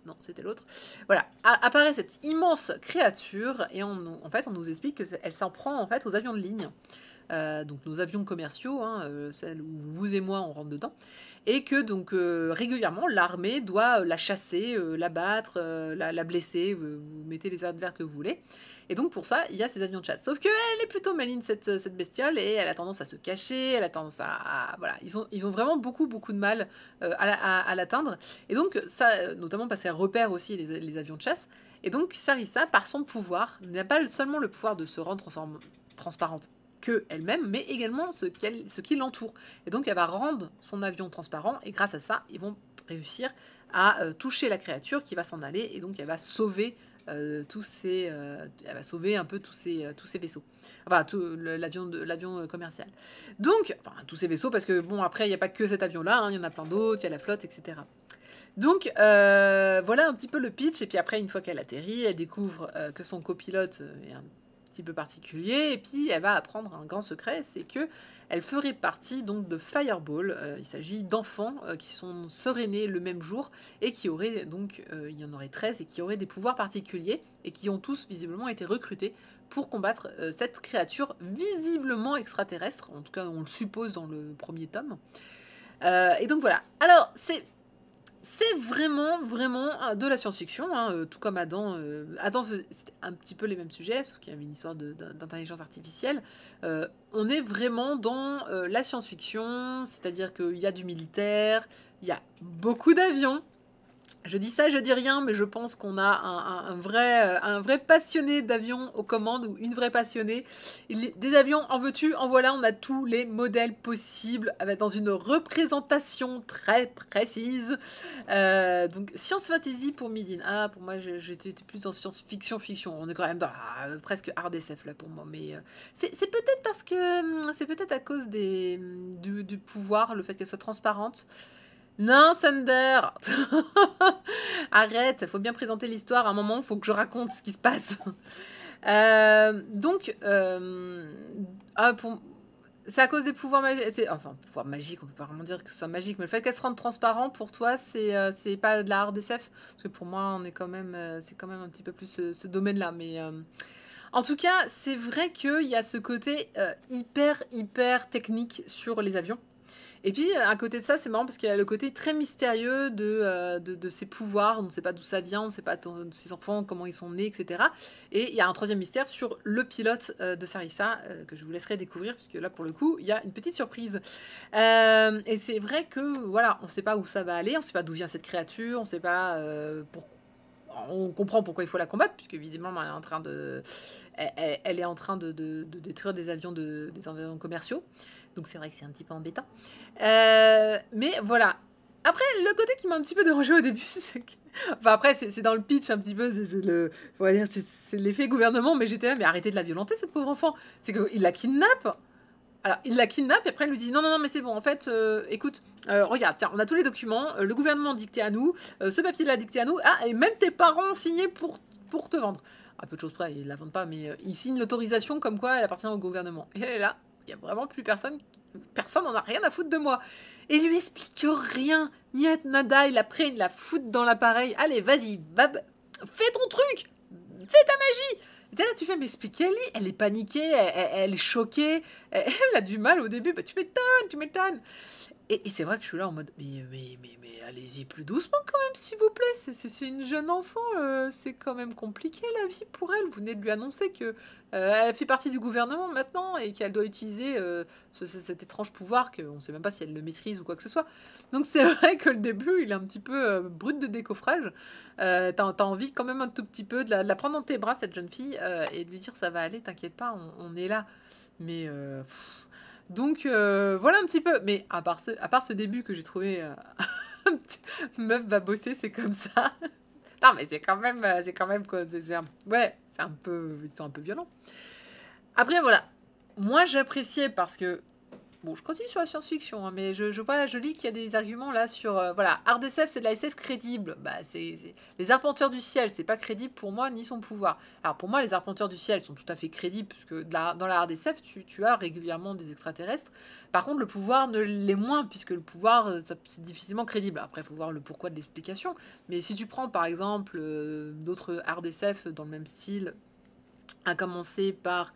Non, c'était l'autre. Voilà, apparaît cette immense créature, et en fait, on nous explique qu'elle s'en prend en fait aux avions de ligne. Donc nos avions commerciaux, hein, celles où vous et moi on rentre dedans, et que donc régulièrement l'armée doit la chasser, l'abattre, la blesser, vous mettez les adverbes que vous voulez. Et donc pour ça, il y a ces avions de chasse. Sauf qu'elle est plutôt maligne cette bestiole et elle a tendance à se cacher, elle a tendance voilà, ils ont vraiment beaucoup de mal à l'atteindre. Et donc ça, notamment parce qu'elle repère aussi les avions de chasse. Et donc Sarisa, par son pouvoir, n'a pas seulement le pouvoir de se rendre transparente elle-même, mais également ce qui l'entoure. Et donc elle va rendre son avion transparent, et grâce à ça, ils vont réussir à toucher la créature qui va s'en aller, et donc elle va sauver elle va sauver un peu tous ces vaisseaux. Enfin, l'avion commercial. Donc, enfin, tous ces vaisseaux, parce que bon, après, il n'y a pas que cet avion-là, hein, il y en a plein d'autres, il y a la flotte, etc. Donc, voilà un petit peu le pitch, et puis après, une fois qu'elle atterrit, elle découvre que son copilote est un petit peu particulier, et puis elle va apprendre un grand secret, c'est que elle ferait partie donc de Fireball. Il s'agit d'enfants qui seraient nés le même jour et qui auraient donc, il y en aurait 13 et qui auraient des pouvoirs particuliers et qui ont tous visiblement été recrutés pour combattre cette créature visiblement extraterrestre. En tout cas, on le suppose dans le premier tome. Et donc voilà. Alors, c'est vraiment de la science-fiction, hein, tout comme Adam. Adam c'était un petit peu les mêmes sujets, sauf qu'il y avait une histoire d'intelligence artificielle. On est vraiment dans la science-fiction, c'est-à-dire qu'il y a du militaire, il y a beaucoup d'avions. Je dis ça, je dis rien, mais je pense qu'on a un vrai passionné d'avions aux commandes, ou une vraie passionnée. Des avions, en veux-tu, en voilà, on a tous les modèles possibles, dans une représentation très précise. Donc, science fantasy pour Midin. Ah, pour moi, j'étais plus dans science-fiction, fiction. On est quand même dans presque hard SF, là, pour moi. Mais c'est peut-être parce que... C'est peut-être à cause du pouvoir, le fait qu'elle soit transparente. Non, Thunder. Arrête, il faut bien présenter l'histoire. À un moment, il faut que je raconte ce qui se passe. Donc, ah, c'est à cause des pouvoirs magiques. Enfin, pouvoirs magiques, on peut pas vraiment dire que ce soit magique, mais le fait qu'elle se rende transparent pour toi, c'est pas de la hard SF. Parce que pour moi, on est quand même, c'est quand même un petit peu plus ce domaine-là. Mais en tout cas, c'est vrai qu'il y a ce côté hyper technique sur les avions. Et puis, à côté de ça, c'est marrant parce qu'il y a le côté très mystérieux de ses pouvoirs. On ne sait pas d'où ça vient, on ne sait pas de ses enfants, comment ils sont nés, etc. Et il y a un troisième mystère sur le pilote de Sarissa, que je vous laisserai découvrir, puisque là, pour le coup, il y a une petite surprise. Et c'est vrai que, voilà, on ne sait pas où ça va aller, on ne sait pas d'où vient cette créature, on ne sait pas on comprend pourquoi il faut la combattre, puisque visiblement, elle est en train elle est en train de détruire des avions, des avions commerciaux. Donc c'est vrai que c'est un petit peu embêtant. Mais voilà. Après, le côté qui m'a un petit peu dérangé au début, c'est que... Enfin après, c'est dans le pitch un petit peu, on va dire, c'est l'effet gouvernement, mais j'étais là, mais arrêtez de la violenter, cette pauvre enfant. C'est qu'il la kidnappe. Alors, il la kidnappe, et après, il lui dit, non, mais c'est bon, en fait, écoute, regarde, tiens, on a tous les documents, le gouvernement dicté à nous, ce papier l'a dicté à nous, ah, et même tes parents ont signé pour te vendre. À peu de choses près, ils la vendent pas, mais ils signent l'autorisation comme quoi elle appartient au gouvernement. Et elle est là, il y a vraiment plus personne n'en a rien à foutre de moi. Et il lui explique rien, niet nada, il a pris, il la fout dans l'appareil, allez, vas-y, fais ton truc, fais ta magie. Et là, tu fais, mais expliquez-lui, elle est paniquée, elle est choquée, elle a du mal au début, bah tu m'étonnes. Et c'est vrai que je suis là en mode, mais allez-y plus doucement quand même, s'il vous plaît. C'est une jeune enfant, c'est quand même compliqué la vie pour elle. Vous venez de lui annoncer que elle fait partie du gouvernement maintenant et qu'elle doit utiliser cet étrange pouvoir qu'on ne sait même pas si elle le maîtrise ou quoi que ce soit. Donc c'est vrai que le début, il est un petit peu brut de décoffrage. T'as envie quand même un tout petit peu de la prendre dans tes bras, cette jeune fille, et de lui dire ça va aller, t'inquiète pas, on est là. Mais... donc voilà un petit peu. Mais à part ce début que j'ai trouvé meuf va bosser, c'est comme ça. Non mais c'est quand même quoi. Ouais, c'est un peu, ils sont un peu violents. Après voilà, moi j'appréciais parce que bon, je continue sur la science-fiction, hein, mais je lis qu'il y a des arguments là sur voilà, hard SF c'est de la SF crédible. Bah les arpenteurs du ciel, c'est pas crédible pour moi ni son pouvoir. Alors pour moi les arpenteurs du ciel sont tout à fait crédibles puisque dans la hard SF tu as régulièrement des extraterrestres. Par contre le pouvoir ne l'est moins puisque le pouvoir c'est difficilement crédible. Après il faut voir le pourquoi de l'explication. Mais si tu prends par exemple d'autres hard SF dans le même style, à commencer par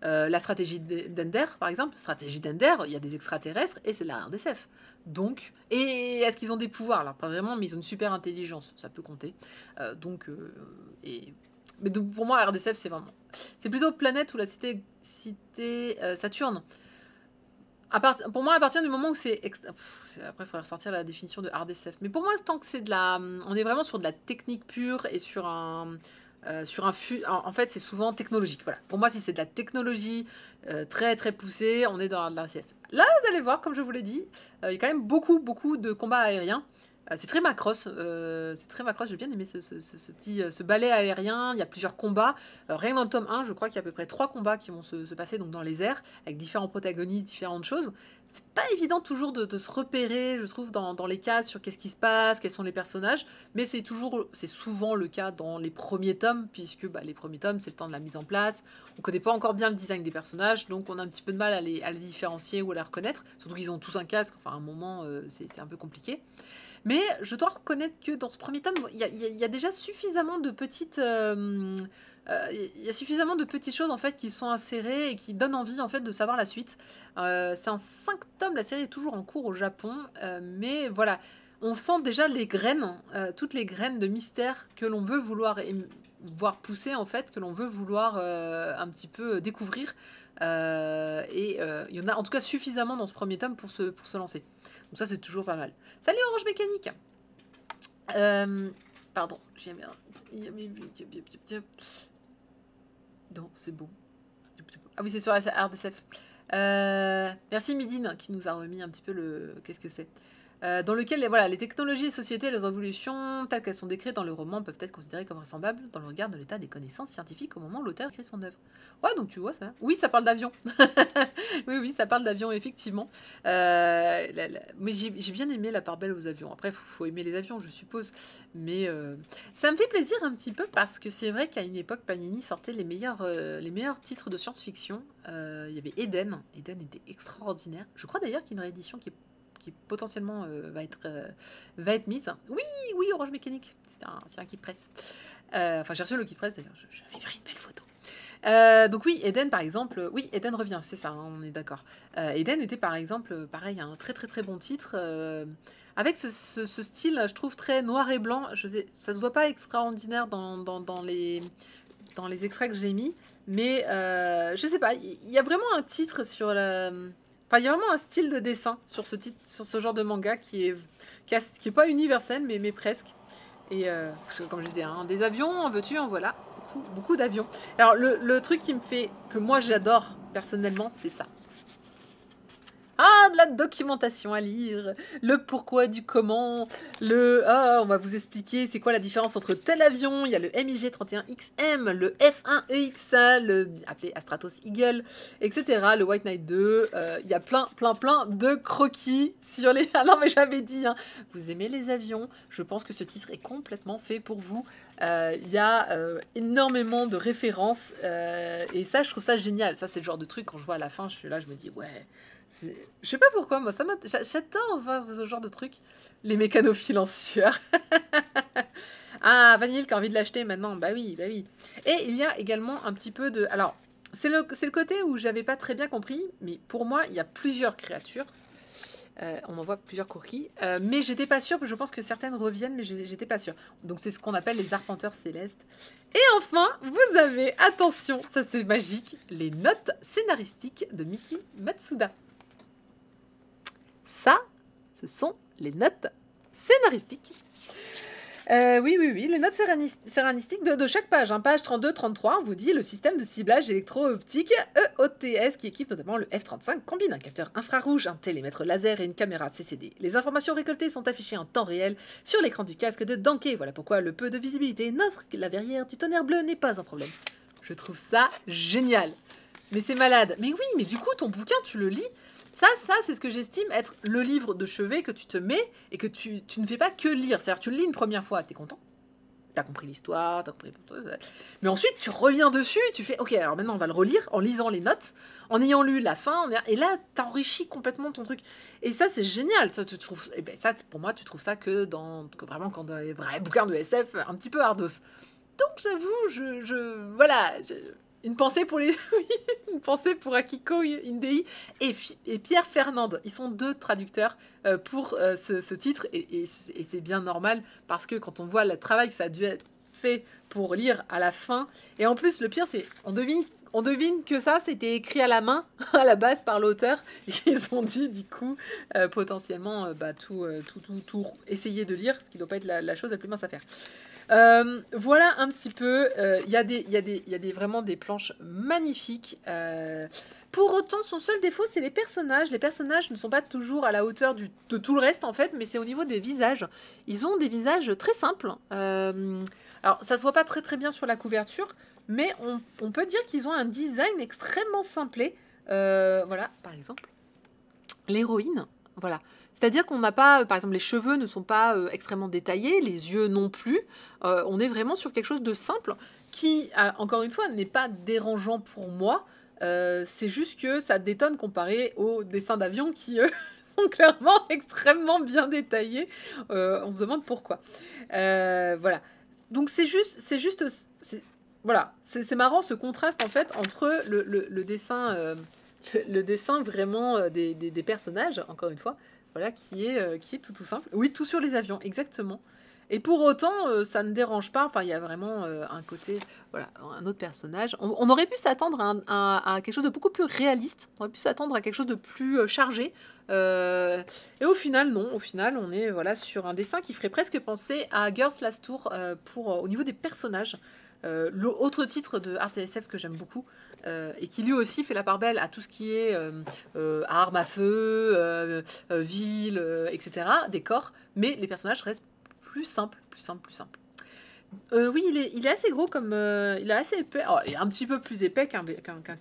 la stratégie d'Ender, par exemple, stratégie d'Ender, il y a des extraterrestres et c'est de la RDSF. Donc, et est-ce qu'ils ont des pouvoirs? Alors, pas vraiment, mais ils ont une super intelligence, ça peut compter. Mais donc, pour moi, RDSF, c'est vraiment. C'est plutôt planète ou la cité Saturne. Pour moi, à partir du moment où après, il faudrait ressortir la définition de hard SF. Mais pour moi, tant que c'est de la... On est vraiment sur de la technique pure et sur un... En fait, c'est souvent technologique. Voilà. Pour moi, si c'est de la technologie très poussée, on est dans de la SF. Là, vous allez voir, comme je vous l'ai dit, il y a quand même beaucoup de combats aériens. C'est très Macross. J'ai bien aimé ce balai aérien. Il y a plusieurs combats. Rien que dans le tome 1, je crois qu'il y a à peu près 3 combats qui vont se passer donc dans les airs, avec différents protagonistes, différentes choses. C'est pas évident toujours de se repérer, je trouve, dans les cases sur qu'est-ce qui se passe, quels sont les personnages, mais c'est souvent le cas dans les premiers tomes, puisque les premiers tomes, c'est le temps de la mise en place. On connaît pas encore bien le design des personnages, donc on a un petit peu de mal à les différencier ou à les reconnaître. Surtout qu'ils ont tous un casque, enfin à un moment, c'est un peu compliqué. Mais je dois reconnaître que dans ce premier tome, il y a déjà suffisamment de petites... il y a suffisamment de petites choses en fait qui sont insérées et qui donnent envie en fait de savoir la suite. C'est en 5 tomes, la série est toujours en cours au Japon, mais voilà, on sent déjà les graines, toutes les graines de mystère que l'on veut voir pousser en fait, que l'on veut vouloir un petit peu découvrir. Il y en a en tout cas suffisamment dans ce premier tome pour se lancer. Donc ça c'est toujours pas mal. Salut Orange Mécanique. Pardon, j'ai bien. Non, c'est bon. Ah oui, c'est sur la RDSF. Merci Midine qui nous a remis un petit peu le... Qu'est-ce que c'est dans lequel voilà, les technologies et sociétés et leurs évolutions, telles qu'elles sont décrites dans le roman, peuvent être considérées comme vraisemblables dans le regard de l'état des connaissances scientifiques au moment où l'auteur écrit son œuvre. Ouais, donc tu vois ça. Oui, ça parle d'avion. Oui, ça parle d'avion, effectivement. Mais j'ai bien aimé la part belle aux avions. Après, faut aimer les avions, je suppose. Mais ça me fait plaisir un petit peu parce que c'est vrai qu'à une époque, Panini sortait les meilleurs titres de science-fiction. Il y avait Eden. Eden était extraordinaire. Je crois d'ailleurs qu'il y a une réédition qui potentiellement va être mise. Oui, oui, Orange Mécanique. C'est un kit presse. Enfin, j'ai reçu le kit presse d'ailleurs. J'avais pris une belle photo. Donc oui, Eden par exemple, oui, Eden revient, c'est ça, hein, on est d'accord. Eden était par exemple, pareil, un très très très bon titre, avec ce style, je trouve, très noir et blanc. Ça se voit pas extraordinaire dans les extraits que j'ai mis, mais je sais pas, il y a vraiment un titre sur la... Enfin, il y a vraiment un style de dessin sur ce genre de manga qui est pas universel, mais presque. Et parce que comme je disais, hein, des avions, en veux-tu, en voilà. Beaucoup d'avions. Alors, le truc que moi j'adore personnellement, c'est ça. Ah, de la documentation à lire, le pourquoi du comment, on va vous expliquer c'est quoi la différence entre tel avion, il y a le MiG-31XM, le F1EXA, appelé Astratos Eagle, etc., le White Knight 2, il y a plein de croquis sur les... Ah non, mais j'avais dit, hein, vous aimez les avions, je pense que ce titre est complètement fait pour vous. Il y a énormément de références, et ça, je trouve ça génial. Ça, c'est le genre de truc, quand je vois à la fin, je suis là, je me dis, ouais... Je sais pas pourquoi, moi, j'adore voir ce genre de trucs. Les mécanophiles en sueur. Ah, Vanille qui a envie de l'acheter maintenant. Bah oui, bah oui. Et il y a également un petit peu de... Alors, c'est le côté où j'avais pas très bien compris, mais pour moi, il y a plusieurs créatures. On en voit plusieurs croquis. Mais j'étais pas sûre, je pense que certaines reviennent, mais j'étais pas sûre. Donc, c'est ce qu'on appelle les arpenteurs célestes. Et enfin, vous avez, attention, ça c'est magique, les notes scénaristiques de Miki Matsuda. Ça, ce sont les notes scénaristiques. Oui, les notes scénaristiques de chaque page. Hein. Page 32-33, on vous dit le système de ciblage électro-optique EOTS qui équipe notamment le F-35 combine un capteur infrarouge, un télémètre laser et une caméra CCD. Les informations récoltées sont affichées en temps réel sur l'écran du casque de Danke. Voilà pourquoi le peu de visibilité n'offre que la verrière du tonnerre bleu n'est pas un problème. Je trouve ça génial. Mais c'est malade. Mais oui, mais du coup, ton bouquin, tu le lis. Ça, c'est ce que j'estime être le livre de chevet que tu te mets et que tu ne fais pas que lire. C'est-à-dire, tu le lis une première fois, t'es content. T'as compris l'histoire, t'as compris... Mais ensuite, tu reviens dessus et tu fais, ok, alors maintenant, on va le relire en lisant les notes, en ayant lu la fin, et là, t'enrichis complètement ton truc. Et ça, c'est génial. Ça, ça, pour moi, tu trouves ça vraiment dans les vrais bouquins de SF, un petit peu hardos. Donc, j'avoue, voilà... Une pensée pour une pensée pour Akiko Indei et Pierre Fernande. Ils sont deux traducteurs pour ce titre et c'est bien normal parce que quand on voit le travail que ça a dû être fait pour lire à la fin, et en plus le pire c'est on devine que ça c'était écrit à la main à la base par l'auteur et ils ont dit du coup potentiellement tout essayer de lire, ce qui doit pas être la chose la plus mince à faire. Voilà un petit peu, il y a vraiment des planches magnifiques. Pour autant, son seul défaut, c'est les personnages. Les personnages ne sont pas toujours à la hauteur de tout le reste, en fait, mais c'est au niveau des visages. Ils ont des visages très simples. Alors, ça se voit pas très très bien sur la couverture, mais on peut dire qu'ils ont un design extrêmement simplé. Voilà, par exemple, l'héroïne, voilà. C'est-à-dire qu'on n'a pas, par exemple, les cheveux ne sont pas extrêmement détaillés, les yeux non plus. On est vraiment sur quelque chose de simple qui, encore une fois, n'est pas dérangeant pour moi. C'est juste que ça détonne comparé aux dessins d'avion qui, sont clairement extrêmement bien détaillés. On se demande pourquoi. Voilà. Donc voilà, c'est marrant ce contraste en fait entre le dessin, le dessin vraiment des personnages, encore une fois. Voilà, qui est tout simple. Oui, tout sur les avions, exactement. Et pour autant, ça ne dérange pas. Enfin, il y a vraiment un côté, voilà, un autre personnage. On aurait pu s'attendre à quelque chose de beaucoup plus réaliste. On aurait pu s'attendre à quelque chose de plus chargé. Et au final, non. Au final, on est voilà sur un dessin qui ferait presque penser à Girls Last Tour au niveau des personnages. L'autre titre de Art SF que j'aime beaucoup, et qui lui aussi fait la part belle à tout ce qui est armes à feu, ville, etc., décor, mais les personnages restent plus simples, plus simples, plus simples. Oui, il est assez gros comme. Il est assez épais. Oh, il est un petit peu plus épais qu'un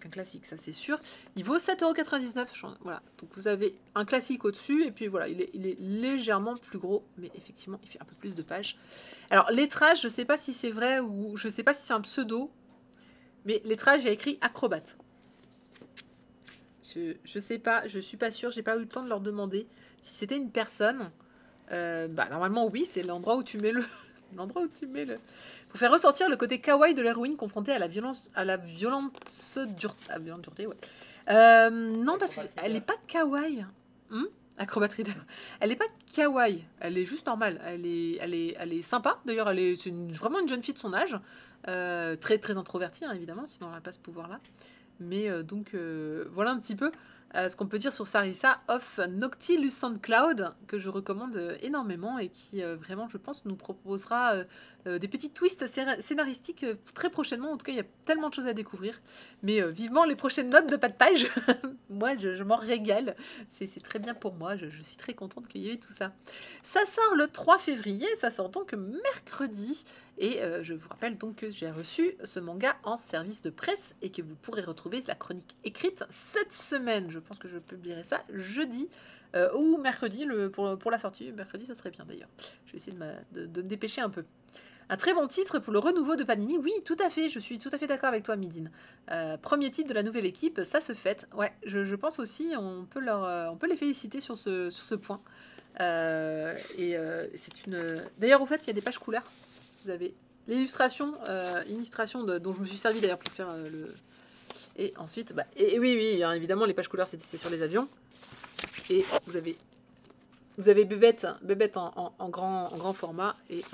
classique, ça c'est sûr. Il vaut 7,99 €. Voilà. Donc vous avez un classique au-dessus, et puis voilà, il est légèrement plus gros, mais effectivement, il fait un peu plus de pages. Alors, lettrage, je sais pas si c'est vrai ou je sais pas si c'est un pseudo, mais lettrage, j'ai écrit acrobate. Je sais pas, je suis pas sûre, j'ai pas eu le temps de leur demander si c'était une personne. Bah, normalement, oui, c'est l'endroit où tu mets le. L'endroit où tu mets le. Pour faire ressortir le côté kawaii de l'héroïne confrontée à la violence, à la violence violente dureté, ouais. Non, parce qu'elle est pas kawaii. Acrobat Reader. Elle est pas kawaii, elle est juste normale. Elle est sympa. D'ailleurs, c'est vraiment une jeune fille de son âge. Très, très introvertie, hein, évidemment, sinon elle n'a pas ce pouvoir-là. Mais donc, voilà un petit peu ce qu'on peut dire sur Sarissa of Noctilucent Cloud, que je recommande énormément et qui vraiment, je pense, nous proposera des petits twists scénaristiques très prochainement. En tout cas, il y a tellement de choses à découvrir. Mais vivement les prochaines notes de pas de page. Moi, je m'en régale. C'est très bien pour moi. Je suis très contente qu'il y ait tout ça. Ça sort le 3 février. Ça sort donc mercredi. Et je vous rappelle donc que j'ai reçu ce manga en service de presse et que vous pourrez retrouver la chronique écrite cette semaine. Je pense que je publierai ça jeudi ou mercredi pour la sortie. Mercredi, ça serait bien d'ailleurs. Je vais essayer de me dépêcher un peu. Un très bon titre pour le renouveau de Panini. Oui, tout à fait. Je suis tout à fait d'accord avec toi, Midine. Premier titre de la nouvelle équipe, ça se fête. Ouais, je pense aussi, on peut les féliciter sur ce point. C'est une. D'ailleurs, au fait, il y a des pages couleurs. Vous avez l'illustration, dont je me suis servi d'ailleurs pour faire le. Et ensuite, bah, et oui, hein, évidemment, les pages couleurs, c'est sur les avions. Et vous avez Bébête en grand format et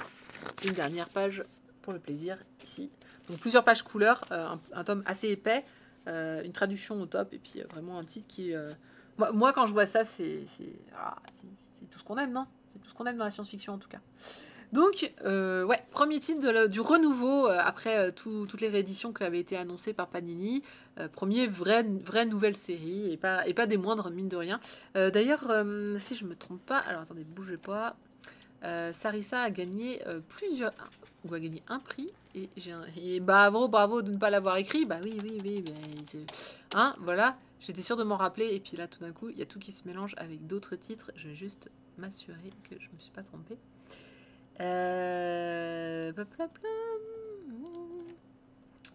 une dernière page pour le plaisir ici. Donc plusieurs pages couleurs, un tome assez épais, une traduction au top et puis vraiment un titre qui. Moi, quand je vois ça, c'est tout ce qu'on aime, non? C'est tout ce qu'on aime dans la science-fiction en tout cas. Donc, ouais, premier titre du renouveau après toutes les rééditions qui avaient été annoncées par Panini. Premier vraie nouvelle série et pas des moindres, mine de rien. D'ailleurs, si je me trompe pas, alors attendez, bougez pas. Sarissa a gagné ou a gagné un prix et bravo de ne pas l'avoir écrit. Bah oui, hein, voilà. J'étais sûre de m'en rappeler et puis là, tout d'un coup, il y a tout qui se mélange avec d'autres titres. Je vais juste m'assurer que je me suis pas trompée.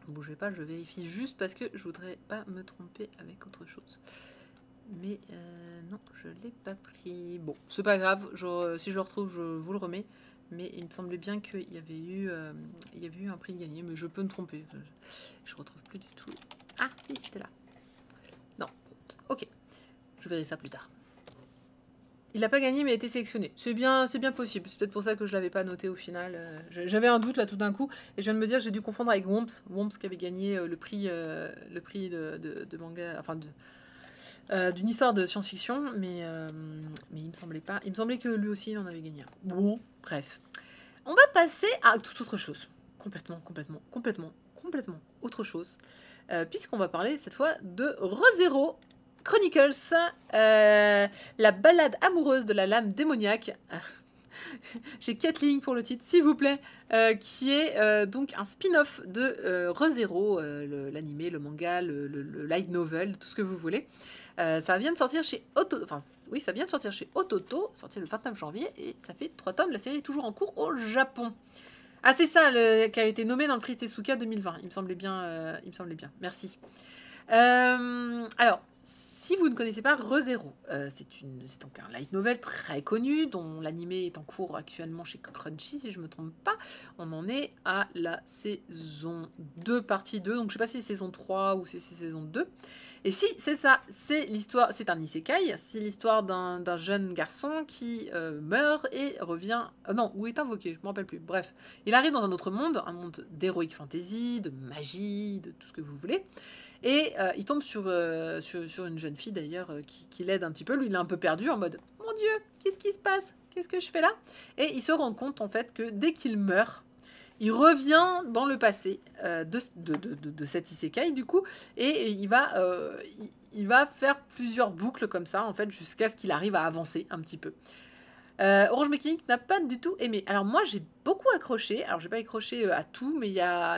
Bougez pas, je vérifie juste parce que je voudrais pas me tromper avec autre chose. Mais non, je l'ai pas pris. Bon, c'est pas grave, si je le retrouve, je vous le remets. Mais il me semblait bien qu'il y avait eu un prix gagné, mais je peux me tromper. Je retrouve plus du tout. Ah, si, c'était là. Non, ok. Je verrai ça plus tard. Il n'a pas gagné, mais a été sélectionné. C'est bien possible. C'est peut-être pour ça que je l'avais pas noté au final. J'avais un doute là tout d'un coup, et je viens de me dire j'ai dû confondre avec Womps qui avait gagné le prix de manga, enfin d'une histoire de science-fiction, mais il me semblait pas. Il me semblait que lui aussi il en avait gagné un. Bon, bref. On va passer à toute autre chose. Complètement autre chose. Puisqu'on va parler cette fois de ReZero Chronicles, la balade amoureuse de la lame démoniaque. J'ai 4 lignes pour le titre, s'il vous plaît, qui est donc un spin-off de ReZero, l'animé, le manga, le light novel, tout ce que vous voulez. Ça vient de sortir chez Ototo, sorti le 29 janvier, et ça fait 3 tomes. La série est toujours en cours au Japon. Ah, c'est ça qui a été nommé dans le prix Tezuka 2020. Il me semblait bien. Merci. Alors, si vous ne connaissez pas ReZero, c'est donc un light novel très connu dont l'animé est en cours actuellement chez Crunchy, si je ne me trompe pas. On en est à la saison 2, partie 2. Donc, je ne sais pas si c'est saison 3 ou si c'est saison 2. Et si, c'est ça, c'est un isekai, c'est l'histoire d'un jeune garçon qui meurt et revient... ou est invoqué, je ne me rappelle plus. Bref, il arrive dans un autre monde, un monde d'heroic fantasy, de magie, de tout ce que vous voulez. Et il tombe sur une jeune fille d'ailleurs qui l'aide un petit peu. Lui, il est un peu perdu en mode « Mon Dieu, qu'est-ce qui se passe? Qu'est-ce que je fais là ?» Et il se rend compte en fait que dès qu'il meurt, il revient dans le passé de cet isekai du coup, et il va faire plusieurs boucles comme ça en fait jusqu'à ce qu'il arrive à avancer un petit peu. Orange Mécanique n'a pas du tout aimé. Alors moi j'ai beaucoup accroché, alors j'ai pas accroché à tout, mais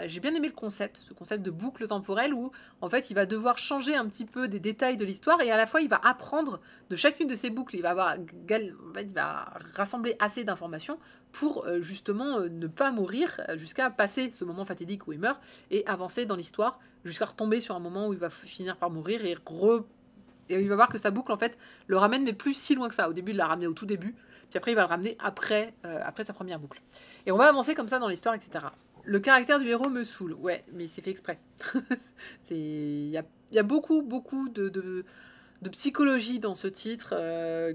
j'ai bien aimé le concept, ce concept de boucle temporelle où en fait il va devoir changer un petit peu des détails de l'histoire et à la fois il va apprendre de chacune de ces boucles, il va il va rassembler assez d'informations pour justement ne pas mourir jusqu'à passer ce moment fatidique où il meurt et avancer dans l'histoire jusqu'à retomber sur un moment où il va finir par mourir et il va voir que sa boucle, en fait, le ramène, mais plus si loin que ça. Au début, il l'a ramené au tout début, puis après, il va le ramener après sa première boucle. Et on va avancer comme ça dans l'histoire, etc. Le caractère du héros me saoule. Ouais, mais c'est fait exprès. Il y a beaucoup, beaucoup de psychologie dans ce titre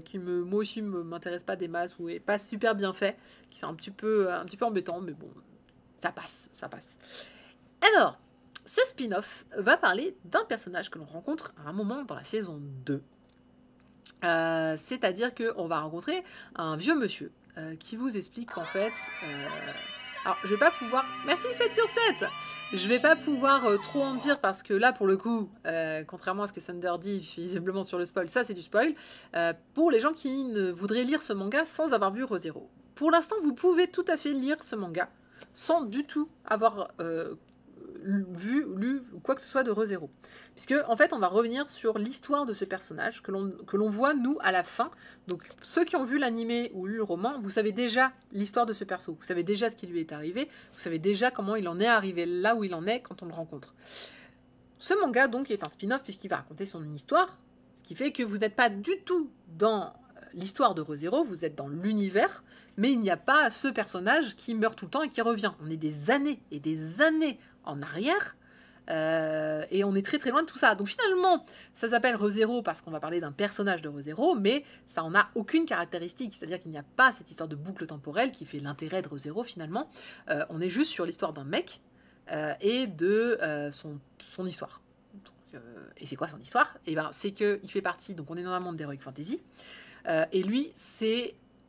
qui, moi aussi, m'intéresse pas des masses ou est pas super bien fait, qui sont un petit peu embêtants, mais bon, ça passe, ça passe. Alors, ce spin-off va parler d'un personnage que l'on rencontre à un moment dans la saison 2. C'est-à-dire qu'on va rencontrer un vieux monsieur qui vous explique qu'en fait... alors, je vais pas pouvoir... Merci 7 sur 7. Je vais pas pouvoir trop en dire parce que là, pour le coup, contrairement à ce que Thunder dit visiblement sur le spoil, ça c'est du spoil, pour les gens qui ne voudraient lire ce manga sans avoir vu Re:Zero. Pour l'instant, vous pouvez tout à fait lire ce manga sans du tout avoir... lu quoi que ce soit de Re:Zero. Puisque, en fait, on va revenir sur l'histoire de ce personnage que l'on voit, nous, à la fin. Donc, ceux qui ont vu l'animé ou lu le roman, vous savez déjà l'histoire de ce perso. Vous savez déjà ce qui lui est arrivé. Vous savez déjà comment il en est arrivé là où il en est quand on le rencontre. Ce manga, donc, est un spin-off puisqu'il va raconter son histoire. Ce qui fait que vous n'êtes pas du tout dans l'histoire de Re:Zero, vous êtes dans l'univers, mais il n'y a pas ce personnage qui meurt tout le temps et qui revient. On est des années et des années en arrière, et on est très très loin de tout ça. Donc finalement, ça s'appelle Re:Zero parce qu'on va parler d'un personnage de Re:Zero, mais ça en a aucune caractéristique, c'est-à-dire qu'il n'y a pas cette histoire de boucle temporelle qui fait l'intérêt de Re:Zero finalement. On est juste sur l'histoire d'un mec et de son histoire. Donc, et c'est quoi son histoire? Et ben, c'est qu'il fait partie, donc on est dans un monde d'Heroic Fantasy, et lui,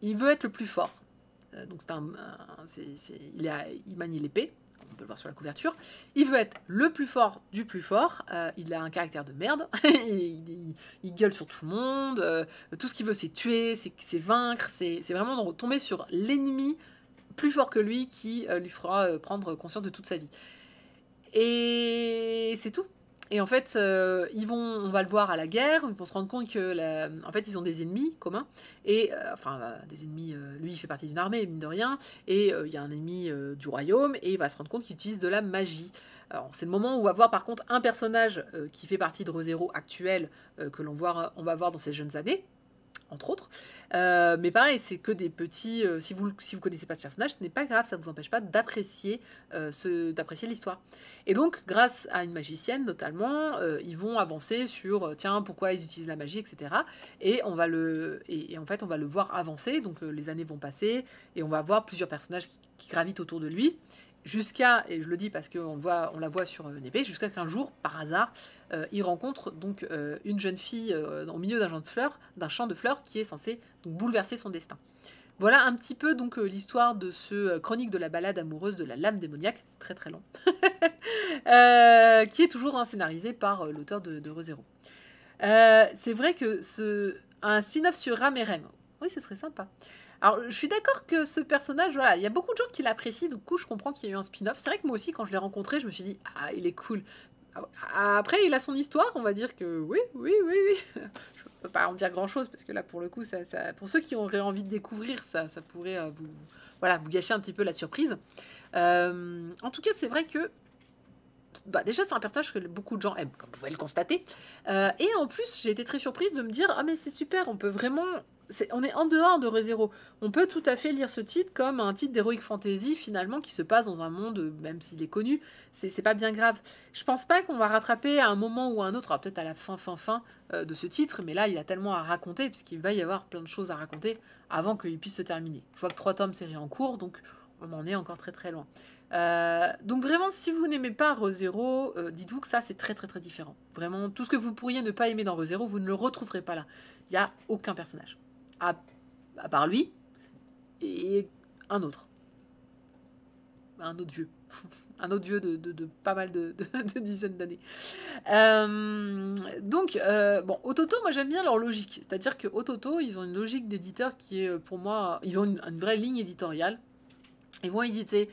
il veut être le plus fort. Donc il manie l'épée, on peut le voir sur la couverture. Il veut être le plus fort du plus fort. Il a un caractère de merde. il gueule sur tout le monde. Tout ce qu'il veut, c'est tuer, c'est vaincre. C'est vraiment tomber sur l'ennemi plus fort que lui qui lui fera prendre conscience de toute sa vie. Et c'est tout. Et en fait, on va le voir à la guerre, ils vont se rendre compte que, en fait, ils ont des ennemis communs, et des ennemis, lui il fait partie d'une armée, mine de rien, et il y a un ennemi du royaume, et il va se rendre compte qu'il utilise de la magie. Alors, c'est le moment où on va voir par contre un personnage qui fait partie de Re:Zero actuel, que on va voir dans ses jeunes années, entre autres. Mais pareil, c'est que des petits... si vous connaissez pas ce personnage, ce n'est pas grave, ça ne vous empêche pas d'apprécier l'histoire. Et donc, grâce à une magicienne notamment, ils vont avancer sur, tiens, pourquoi ils utilisent la magie, etc. Et en fait, on va le voir avancer, donc les années vont passer, et on va voir plusieurs personnages qui gravitent autour de lui, jusqu'à, et je le dis parce qu'on la voit sur une épée, jusqu'à qu'un jour, par hasard, il rencontre donc une jeune fille au milieu d'un champ de fleurs qui est censé donc bouleverser son destin. Voilà un petit peu donc l'histoire de ce chronique de la balade amoureuse de la lame démoniaque, c'est très très long, qui est toujours scénarisé par l'auteur de Re:Zero. C'est vrai que un spin-off sur Ramerem, oui, ce serait sympa. Alors, je suis d'accord que ce personnage, voilà, il y a beaucoup de gens qui l'apprécient, du coup, je comprends qu'il y ait eu un spin-off. C'est vrai que moi aussi, quand je l'ai rencontré, je me suis dit, ah, il est cool. Après, il a son histoire, on va dire que oui. Je peux pas en dire grand-chose, parce que là, pour le coup, pour ceux qui auraient envie de découvrir, ça pourrait vous gâcher un petit peu la surprise. En tout cas, c'est vrai que déjà, c'est un personnage que beaucoup de gens aiment, comme vous pouvez le constater. Et en plus, j'ai été très surprise de me dire, ah mais c'est super, on peut vraiment... on est en dehors de Re:Zero. On peut tout à fait lire ce titre comme un titre d'Heroic Fantasy, finalement, qui se passe dans un monde, même s'il est connu, c'est pas bien grave. Je pense pas qu'on va rattraper à un moment ou à un autre, peut-être à la fin de ce titre, mais là, il a tellement à raconter, puisqu'il va y avoir plein de choses à raconter avant qu'il puisse se terminer. Je vois que 3 tomes série en cours, donc on en est encore très très loin. Donc vraiment, si vous n'aimez pas Re:Zero, dites-vous que ça c'est très très très différent. Vraiment, tout ce que vous pourriez ne pas aimer dans Re:Zero, vous ne le retrouverez pas là. Il n'y a aucun personnage, à part lui et un autre. un autre vieux. Un autre vieux de pas mal de dizaines d'années. Donc, bon, Ototo, moi j'aime bien leur logique. C'est-à-dire que Ototo, ils ont une logique d'éditeur qui est pour moi. Ils ont une vraie ligne éditoriale. Ils vont éditer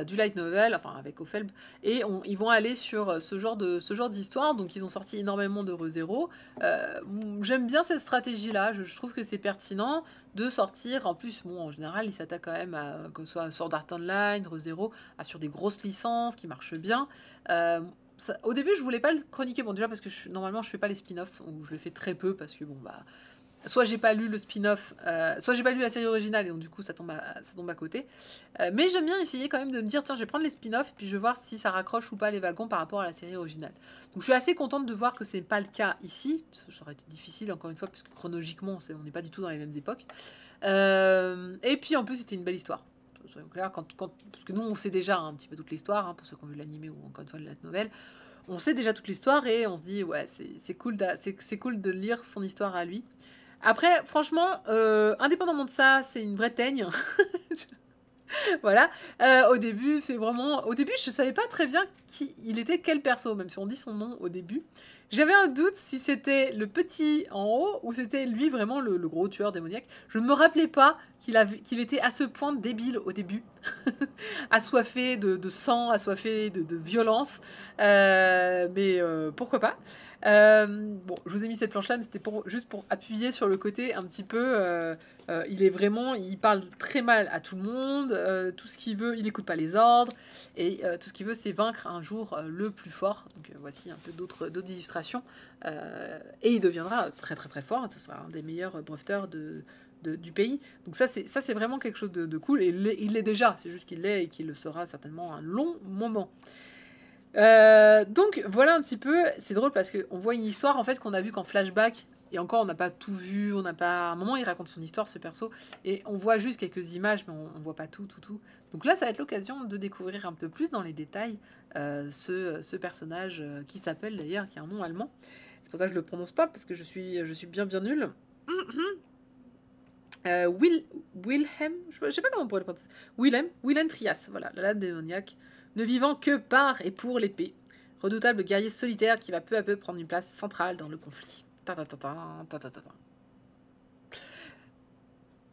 du light novel, enfin avec Ofelb, et ils vont aller sur ce genre d'histoire. Donc ils ont sorti énormément de ReZero. J'aime bien cette stratégie-là. Je trouve que c'est pertinent de sortir. En plus, bon, en général, ils s'attaquent quand même à que ce soit Sword Art Online, ReZero, sur des grosses licences qui marchent bien. Au début, je voulais pas le chroniquer. Bon, déjà parce que normalement, je fais pas les spin-offs, ou je les fais très peu parce que bon bah. Soit j'ai pas lu le spin-off, soit j'ai pas lu la série originale et donc du coup ça tombe à côté. Mais j'aime bien essayer quand même de me dire tiens je vais prendre les spin-offs puis je vais voir si ça raccroche ou pas les wagons par rapport à la série originale. Donc je suis assez contente de voir que c'est pas le cas ici. Ça aurait été difficile encore une fois parce que chronologiquement on n'est pas du tout dans les mêmes époques. Et puis en plus c'était une belle histoire. Soyons clairs, parce que nous on sait déjà un petit peu toute l'histoire, pour ceux qui ont vu l'animé ou encore une fois la nouvelle. On sait déjà toute l'histoire et on se dit ouais c'est cool de lire son histoire à lui. Après, franchement, indépendamment de ça, c'est une vraie teigne. Voilà. Au début, je savais pas très bien qui il était, quel perso, même si on dit son nom au début. J'avais un doute si c'était le petit en haut ou c'était lui vraiment le gros tueur démoniaque. Je ne me rappelais pas qu'il était à ce point débile au début. Assoiffé de sang, assoiffé de violence. Mais pourquoi pas. Bon, je vous ai mis cette planche-là, mais c'était juste pour appuyer sur le côté un petit peu. Il parle très mal à tout le monde. Tout ce qu'il veut, il n'écoute pas les ordres. Et tout ce qu'il veut, c'est vaincre un jour le plus fort. Donc voici un peu d'autres illustrations. Et il deviendra très très très fort. Ce sera un des meilleurs breveteurs du pays. Donc ça c'est vraiment quelque chose de cool. Et il l'est déjà. C'est juste qu'il l'est et qu'il le sera certainement un long moment. Donc voilà un petit peu, c'est drôle parce qu'on voit une histoire en fait qu'on a vue qu'en flashback, et encore on n'a pas tout vu, à un moment il raconte son histoire ce perso, et on voit juste quelques images mais on voit pas tout. Donc là ça va être l'occasion de découvrir un peu plus dans les détails ce personnage qui s'appelle d'ailleurs, qui a un nom allemand, c'est pour ça que je le prononce pas parce que je suis bien nulle. Wilhelm, je sais pas comment on pourrait le prononcer. Wilhelm Trias, voilà, la lame démoniaque, ne vivant que par et pour l'épée. Redoutable guerrier solitaire qui va peu à peu prendre une place centrale dans le conflit.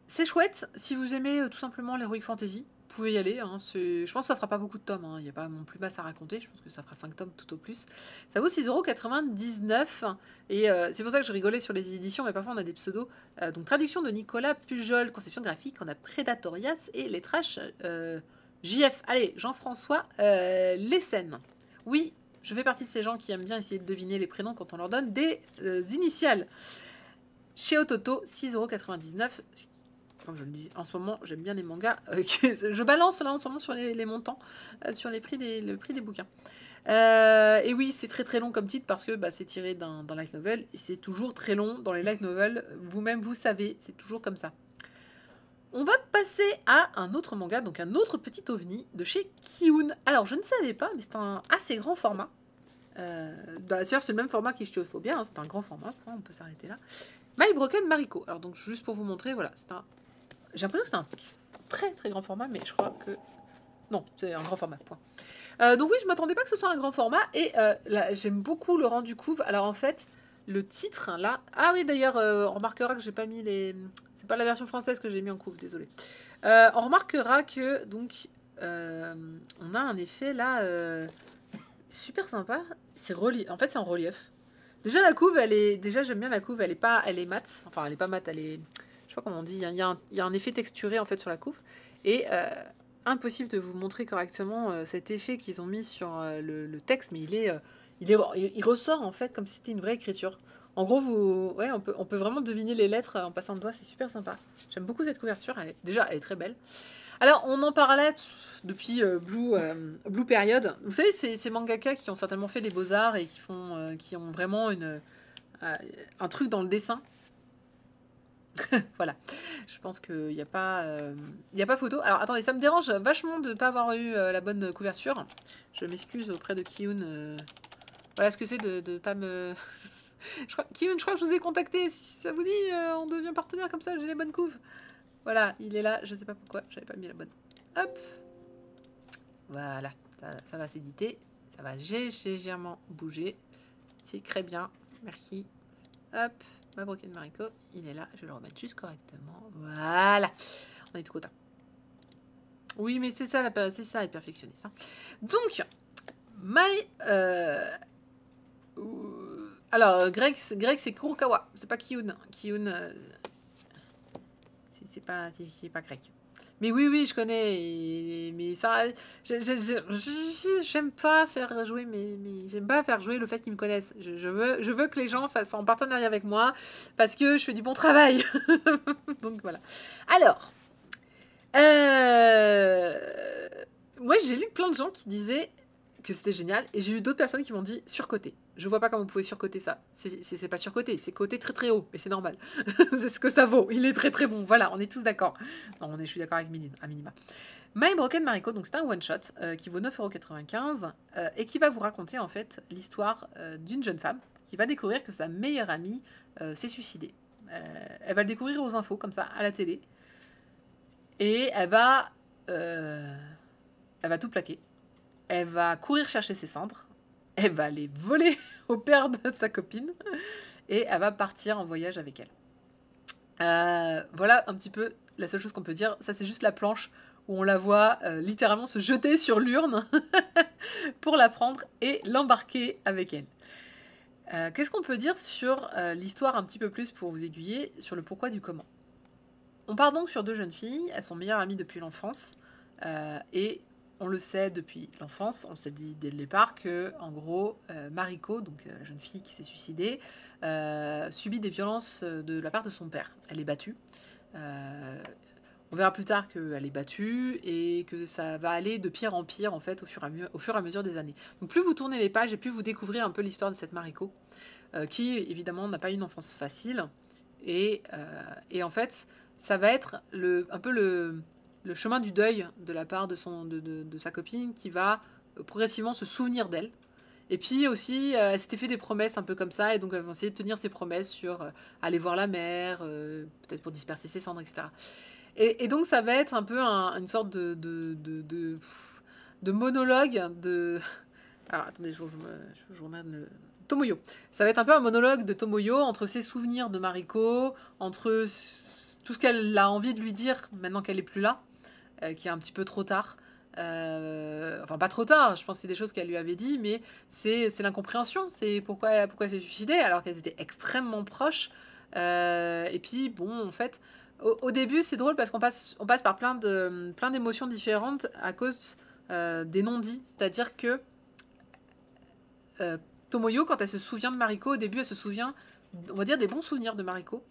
C'est chouette, si vous aimez tout simplement l'heroic fantasy, vous pouvez y aller. Je pense que ça fera pas beaucoup de tomes, il n'y a pas non plus masse à raconter, je pense que ça fera 5 tomes tout au plus. Ça vaut 6,99 €, et c'est pour ça que je rigolais sur les éditions, mais parfois on a des pseudos. Donc traduction de Nicolas Pujol, conception graphique, on a Predatorias et lettrage JF. Allez, Jean-François Lessen. Oui, je fais partie de ces gens qui aiment bien essayer de deviner les prénoms quand on leur donne des initiales. Chez Ototo, 6,99 €. Comme je le dis, en ce moment, j'aime bien les mangas. Je balance là en ce moment sur les montants, sur le prix des bouquins. Et oui, c'est très très long comme titre parce que c'est tiré d'un light novel. Et c'est toujours très long dans les light novels. Vous-même, vous savez, c'est toujours comme ça. On va passer à un autre manga, donc un autre petit ovni de chez Kiun. Alors, je ne savais pas, mais c'est un assez grand format. D'ailleurs, c'est le même format qu'Ishiophobia, c'est un grand format. On peut s'arrêter là. My Broken Mariko. Alors, donc, juste pour vous montrer, voilà, j'ai l'impression que c'est un très très grand format, mais je crois que... Non, c'est un grand format, point. Donc oui, je m'attendais pas que ce soit un grand format, et là, j'aime beaucoup le rendu couve. Alors en fait, le titre, là... Ah oui, d'ailleurs, on remarquera que j'ai pas mis les... C'est pas la version française que j'ai mis en couve, désolé. On remarquera que, donc, on a un effet, là, super sympa. En fait, c'est en relief. Déjà, la couve, Déjà, j'aime bien la couve, elle est mate. Enfin, elle est pas mate, elle est... Je sais pas comment on dit, il y a un effet texturé en fait sur la couve, et impossible de vous montrer correctement cet effet qu'ils ont mis sur le texte, mais il ressort en fait comme si c'était une vraie écriture. En gros, on peut vraiment deviner les lettres en passant le doigt, c'est super sympa. J'aime beaucoup cette couverture, elle est très belle. Alors, on en parlait depuis Blue Period. Vous savez, ces mangaka qui ont certainement fait les beaux-arts et qui ont vraiment un truc dans le dessin. Voilà, je pense qu'il n'y a pas photo. Alors attendez, ça me dérange vachement de ne pas avoir eu la bonne couverture. Je m'excuse auprès de Kiun. Voilà ce que c'est de pas me... Kiun, je crois que je vous ai contacté. Si ça vous dit, on devient partenaire comme ça, j'ai les bonnes couves. Voilà, il est là, je sais pas pourquoi, j'avais pas mis la bonne. Hop. Voilà, ça va s'éditer. Ça va légèrement bouger. C'est très bien. Merci. Hop, ma Broken Mariko, il est là. Je vais le remettre juste correctement. Voilà. On est tout content. Oui, mais c'est ça, c'est ça, être perfectionniste. Hein. Donc, alors, Greg c'est Kurokawa. C'est pas Kiyun. Kiyun, c'est pas grec. Mais oui, je connais. Mais ça, j'aime pas faire jouer, j'aime pas faire jouer le fait qu'ils me connaissent. Je veux que les gens fassent en partenariat avec moi parce que je fais du bon travail. Donc voilà. Alors, moi j'ai lu plein de gens qui disaient que c'était génial et j'ai eu d'autres personnes qui m'ont dit surcoté. Je vois pas comment vous pouvez surcoter ça. C'est pas surcoté, c'est coté très très haut, mais c'est normal. C'est ce que ça vaut. Il est très très bon. Voilà, on est tous d'accord. Non, je suis d'accord avec Minine, à minima. My Broken Mariko, donc c'est un one-shot qui vaut 9,95 € et qui va vous raconter en fait l'histoire d'une jeune femme qui va découvrir que sa meilleure amie s'est suicidée. Elle va le découvrir aux infos, comme ça, à la télé. Et elle va tout plaquer. Elle va courir chercher ses cendres. Elle va les voler au père de sa copine. Et elle va partir en voyage avec elle. Voilà un petit peu la seule chose qu'on peut dire. Ça, c'est juste la planche où on la voit littéralement se jeter sur l'urne pour la prendre et l'embarquer avec elle. Qu'est-ce qu'on peut dire sur l'histoire un petit peu plus pour vous aiguiller sur le pourquoi du comment? On part donc sur deux jeunes filles. Elles sont meilleures amies depuis l'enfance. Et on le sait depuis l'enfance, on s'est dit dès le départ que, en gros, Mariko, donc la jeune fille qui s'est suicidée, subit des violences de la part de son père. Elle est battue. On verra plus tard qu'elle est battue et que ça va aller de pire en pire en fait au fur et à mesure des années. Donc plus vous tournez les pages et plus vous découvrez un peu l'histoire de cette Mariko, qui évidemment n'a pas eu une enfance facile et en fait ça va être un peu le chemin du deuil de la part de sa copine qui va progressivement se souvenir d'elle. Et puis aussi, elle s'était fait des promesses un peu comme ça, et donc elle va essayer de tenir ses promesses sur aller voir la mer, peut-être pour disperser ses cendres, etc. Et donc ça va être un peu une sorte de monologue de... Alors attendez, je remets le... Tomoyo. Ça va être un peu un monologue de Tomoyo entre ses souvenirs de Mariko, entre tout ce qu'elle a envie de lui dire maintenant qu'elle est plus là, qui est un petit peu trop tard. Enfin, pas trop tard, je pense que c'est des choses qu'elle lui avait dit, mais c'est l'incompréhension. C'est pourquoi elle s'est suicidée alors qu'elles étaient extrêmement proches. Et puis, bon, en fait, au début, c'est drôle parce qu'on passe par plein d'émotions différentes à cause des non-dits. C'est-à-dire que Tomoyo, quand elle se souvient de Mariko, au début, elle se souvient, on va dire, des bons souvenirs de Mariko.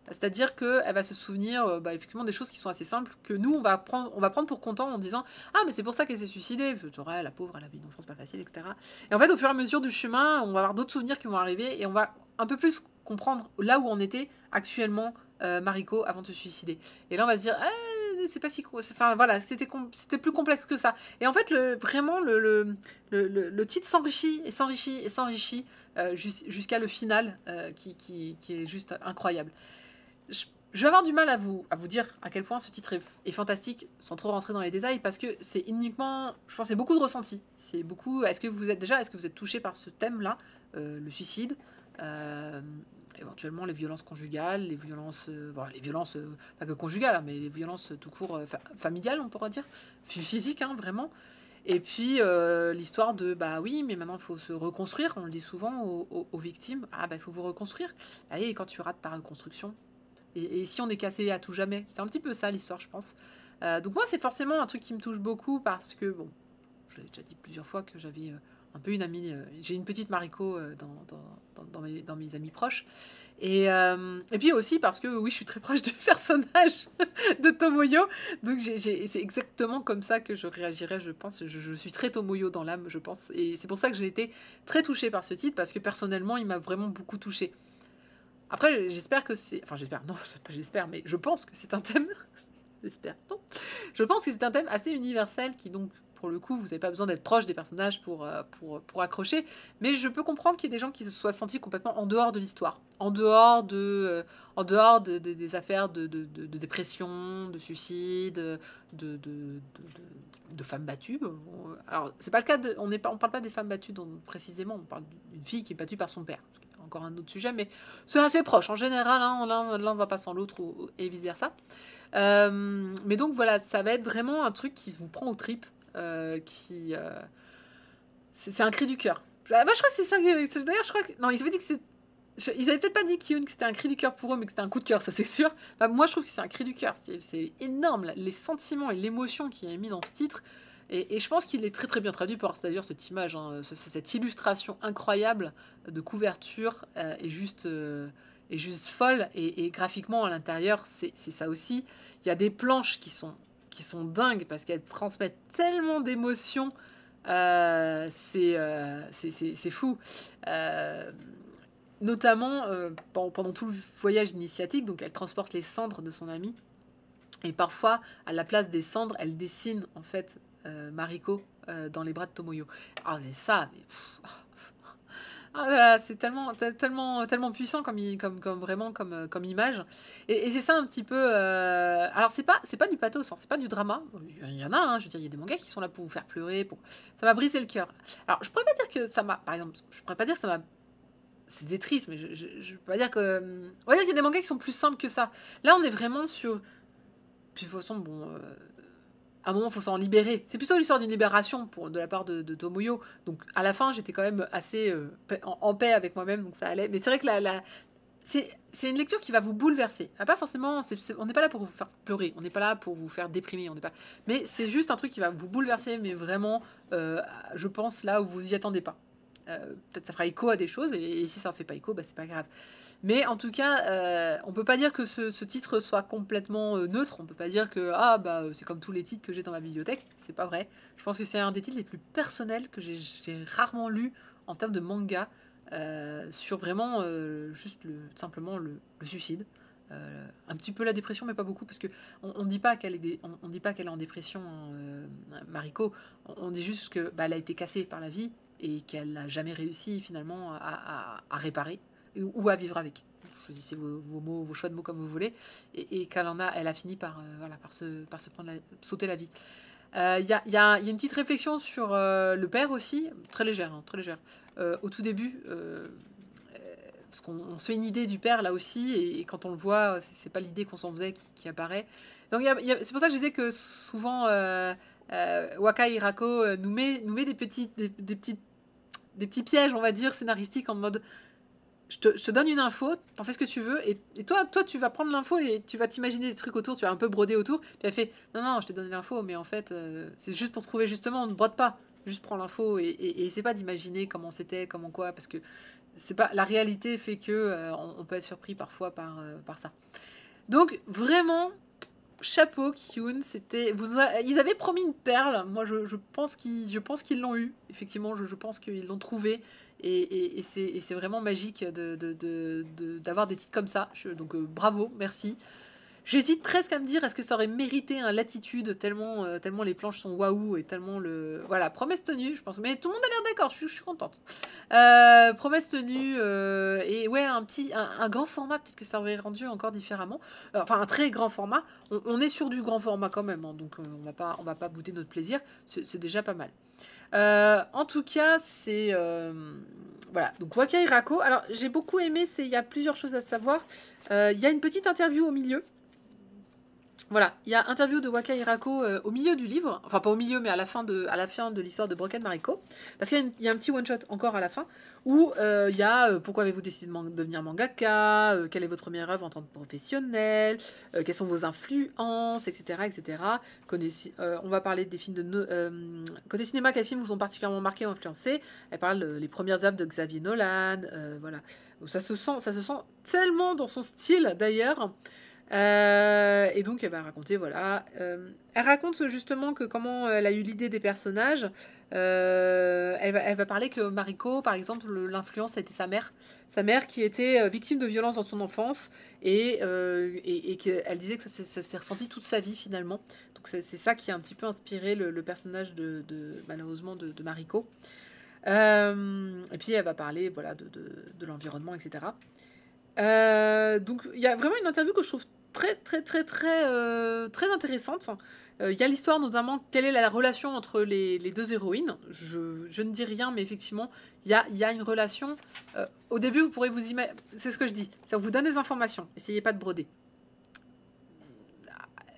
C'est-à-dire qu'elle va se souvenir effectivement des choses qui sont assez simples, que nous, on va prendre pour content en disant « Ah, mais c'est pour ça qu'elle s'est suicidée. La pauvre, elle avait une enfance pas facile, etc. » Et en fait, au fur et à mesure du chemin, on va avoir d'autres souvenirs qui vont arriver et on va un peu plus comprendre là où on était actuellement Mariko avant de se suicider. Et là, on va se dire « c'est pas si... » Enfin, voilà, c'était plus complexe que ça. Et en fait, vraiment, le titre s'enrichit et s'enrichit et s'enrichit jusqu'à le final qui est juste incroyable. Je vais avoir du mal à vous dire à quel point ce titre est fantastique sans trop rentrer dans les détails parce que c'est uniquement, je pense, c'est beaucoup de ressenti. C'est beaucoup. Est-ce que vous êtes touché par ce thème-là, le suicide, éventuellement les violences conjugales, les violences, pas que conjugales, hein, mais les violences tout court familiales, on pourra dire, physiques, hein, vraiment. Et puis l'histoire de bah oui, mais maintenant il faut se reconstruire. On le dit souvent aux victimes. Ah bah il faut vous reconstruire. Allez, quand tu rates ta reconstruction. Et si on est cassé à tout jamais, c'est un petit peu ça l'histoire, je pense. Donc moi, c'est forcément un truc qui me touche beaucoup parce que, bon, je l'ai déjà dit plusieurs fois que j'avais un peu une amie, j'ai une petite Mariko dans mes amis proches. Et puis aussi parce que, oui, je suis très proche du personnage de Tomoyo. Donc c'est exactement comme ça que je réagirais, je pense. Je suis très Tomoyo dans l'âme, je pense. Et c'est pour ça que j'ai été très touchée par ce titre parce que personnellement, il m'a vraiment beaucoup touchée. Après, j'espère que c'est... Enfin, j'espère, non, j'espère, mais je pense que c'est un thème... j'espère, non. Je pense que c'est un thème assez universel qui, donc, pour le coup, vous n'avez pas besoin d'être proche des personnages pour accrocher. Mais je peux comprendre qu'il y ait des gens qui se soient sentis complètement en dehors de l'histoire, des affaires de dépression, de suicide, de femmes battues. Bon, alors, c'est pas le cas on parle pas des femmes battues précisément, on parle d'une fille qui est battue par son père. Encore un autre sujet, mais c'est assez proche. En général, hein, l'un va pas sans l'autre et vice-versa. Mais donc voilà, ça va être vraiment un truc qui vous prend aux tripes, c'est un cri du cœur. Moi, je crois que c'est ça. D'ailleurs, je crois que non, ils avaient dit que c'est. Ils avaient peut-être pas dit Kiyun que c'était un cri du cœur pour eux, mais que c'était un coup de cœur, ça c'est sûr. Enfin, moi, je trouve que c'est un cri du cœur. C'est énorme, les sentiments et l'émotion qu'il y a mis dans ce titre. Et je pense qu'il est très très bien traduit par d'ailleurs cette image, hein, cette illustration incroyable de couverture est juste folle. Et graphiquement à l'intérieur, c'est ça aussi. Il y a des planches qui sont dingues parce qu'elles transmettent tellement d'émotions. C'est fou. Notamment pendant tout le voyage initiatique, donc elle transporte les cendres de son ami. Et parfois, à la place des cendres, elle dessine en fait Mariko dans les bras de Tomoyo. Ah mais ça, mais ah là là, c'est tellement puissant comme vraiment comme image. Et c'est ça un petit peu. Alors c'est pas du pathos, hein, c'est pas du drama. Il y en a, hein, je veux dire, il y a des mangas qui sont là pour vous faire pleurer, ça m'a brisé le cœur. Alors je pourrais pas dire que ça m'a, par exemple, je pourrais pas dire que ça m'a. C'est triste, mais je peux pas dire que. On va dire qu'il y a des mangas qui sont plus simples que ça. Là, on est vraiment sur. Puis de toute façon, bon. À un moment, il faut s'en libérer. C'est plutôt l'histoire d'une libération de la part de Tomoyo. Donc, à la fin, j'étais quand même assez en paix avec moi-même, donc ça allait. Mais c'est vrai que c'est une lecture qui va vous bouleverser. Ah, pas forcément, on n'est pas là pour vous faire pleurer, on n'est pas là pour vous faire déprimer, on n'est pas. Mais c'est juste un truc qui va vous bouleverser, mais vraiment, je pense là où vous y attendez pas. Peut-être ça fera écho à des choses, et si ça ne fait pas écho, bah, c'est pas grave. Mais en tout cas, on peut pas dire que ce titre soit complètement neutre. On peut pas dire que c'est comme tous les titres que j'ai dans ma bibliothèque. C'est pas vrai. Je pense que c'est un des titres les plus personnels que j'ai rarement lu en termes de manga sur vraiment juste simplement le suicide. Un petit peu la dépression, mais pas beaucoup, parce que on dit pas qu'elle est en dépression, Mariko. On dit juste que elle a été cassée par la vie et qu'elle n'a jamais réussi finalement à réparer ou à vivre avec. Choisissez vos choix de mots comme vous voulez, et elle a fini par se sauter la vie. Il y a une petite réflexion sur le père aussi, très légère, hein, très légère. Au tout début, parce qu'on se fait une idée du père là aussi, et quand on le voit, c'est pas l'idée qu'on s'en faisait qui apparaît. Donc c'est pour ça que je disais que souvent Waka Hirako nous met des petits pièges, on va dire, scénaristiques, en mode je te donne une info, t'en fais ce que tu veux, et toi tu vas prendre l'info et tu vas t'imaginer des trucs autour, tu vas un peu broder autour, puis elle fait non, je t'ai donné l'info, mais en fait c'est juste pour trouver, justement, on ne brode pas, juste prends l'info et c'est pas d'imaginer comment c'était, comment quoi, parce que c'est pas la réalité, fait que on peut être surpris parfois par ça. Donc vraiment chapeau Kiyun, ils avaient promis une perle. Moi je pense qu'ils l'ont eu, effectivement. Je pense qu'ils l'ont trouvé, et c'est vraiment magique d'avoir des titres comme ça. Donc bravo, merci. J'hésite presque à me dire, est-ce que ça aurait mérité un Latitude, tellement les planches sont waouh, et tellement voilà, promesse tenue, je pense. Mais tout le monde a l'air d'accord, je suis contente. Promesse tenue, et ouais, un grand format, peut-être que ça aurait rendu encore différemment. Enfin, un très grand format. On est sur du grand format quand même, hein, donc on va pas bouder notre plaisir. C'est déjà pas mal. En tout cas, c'est voilà. Donc Waka Hirako. Alors j'ai beaucoup aimé. Il y a plusieurs choses à savoir. Il y a une petite interview au milieu. Voilà, il y a interview de Waka Hirako au milieu du livre, enfin pas au milieu, mais à la fin de l'histoire de Broken Mariko, parce qu'il y a un petit one shot encore à la fin où il y a pourquoi avez-vous décidé de devenir mangaka, quelle est votre première œuvre en tant que professionnel, quelles sont vos influences, etc., etc. On va parler des films côté cinéma, quels films vous ont particulièrement marqué ou influencé. Elle parle les premières œuvres de Xavier Nolan, voilà. Donc ça se sent tellement dans son style d'ailleurs. Et donc elle va raconter, voilà. Elle raconte justement que comment elle a eu l'idée des personnages. Elle va parler que Mariko, par exemple, l'influence a été sa mère. Sa mère qui était victime de violences dans son enfance et qu'elle disait que ça s'est ressenti toute sa vie finalement. Donc c'est ça qui a un petit peu inspiré le personnage malheureusement de Mariko. Et puis elle va parler voilà, de l'environnement, etc. Donc il y a vraiment une interview que je trouve très intéressante. Il y a l'histoire notamment, quelle est la relation entre les deux héroïnes. Je ne dis rien, mais effectivement, il y a une relation. Au début, vous pourrez vous imaginer, c'est ce que je dis, ça vous donne des informations, essayez pas de broder.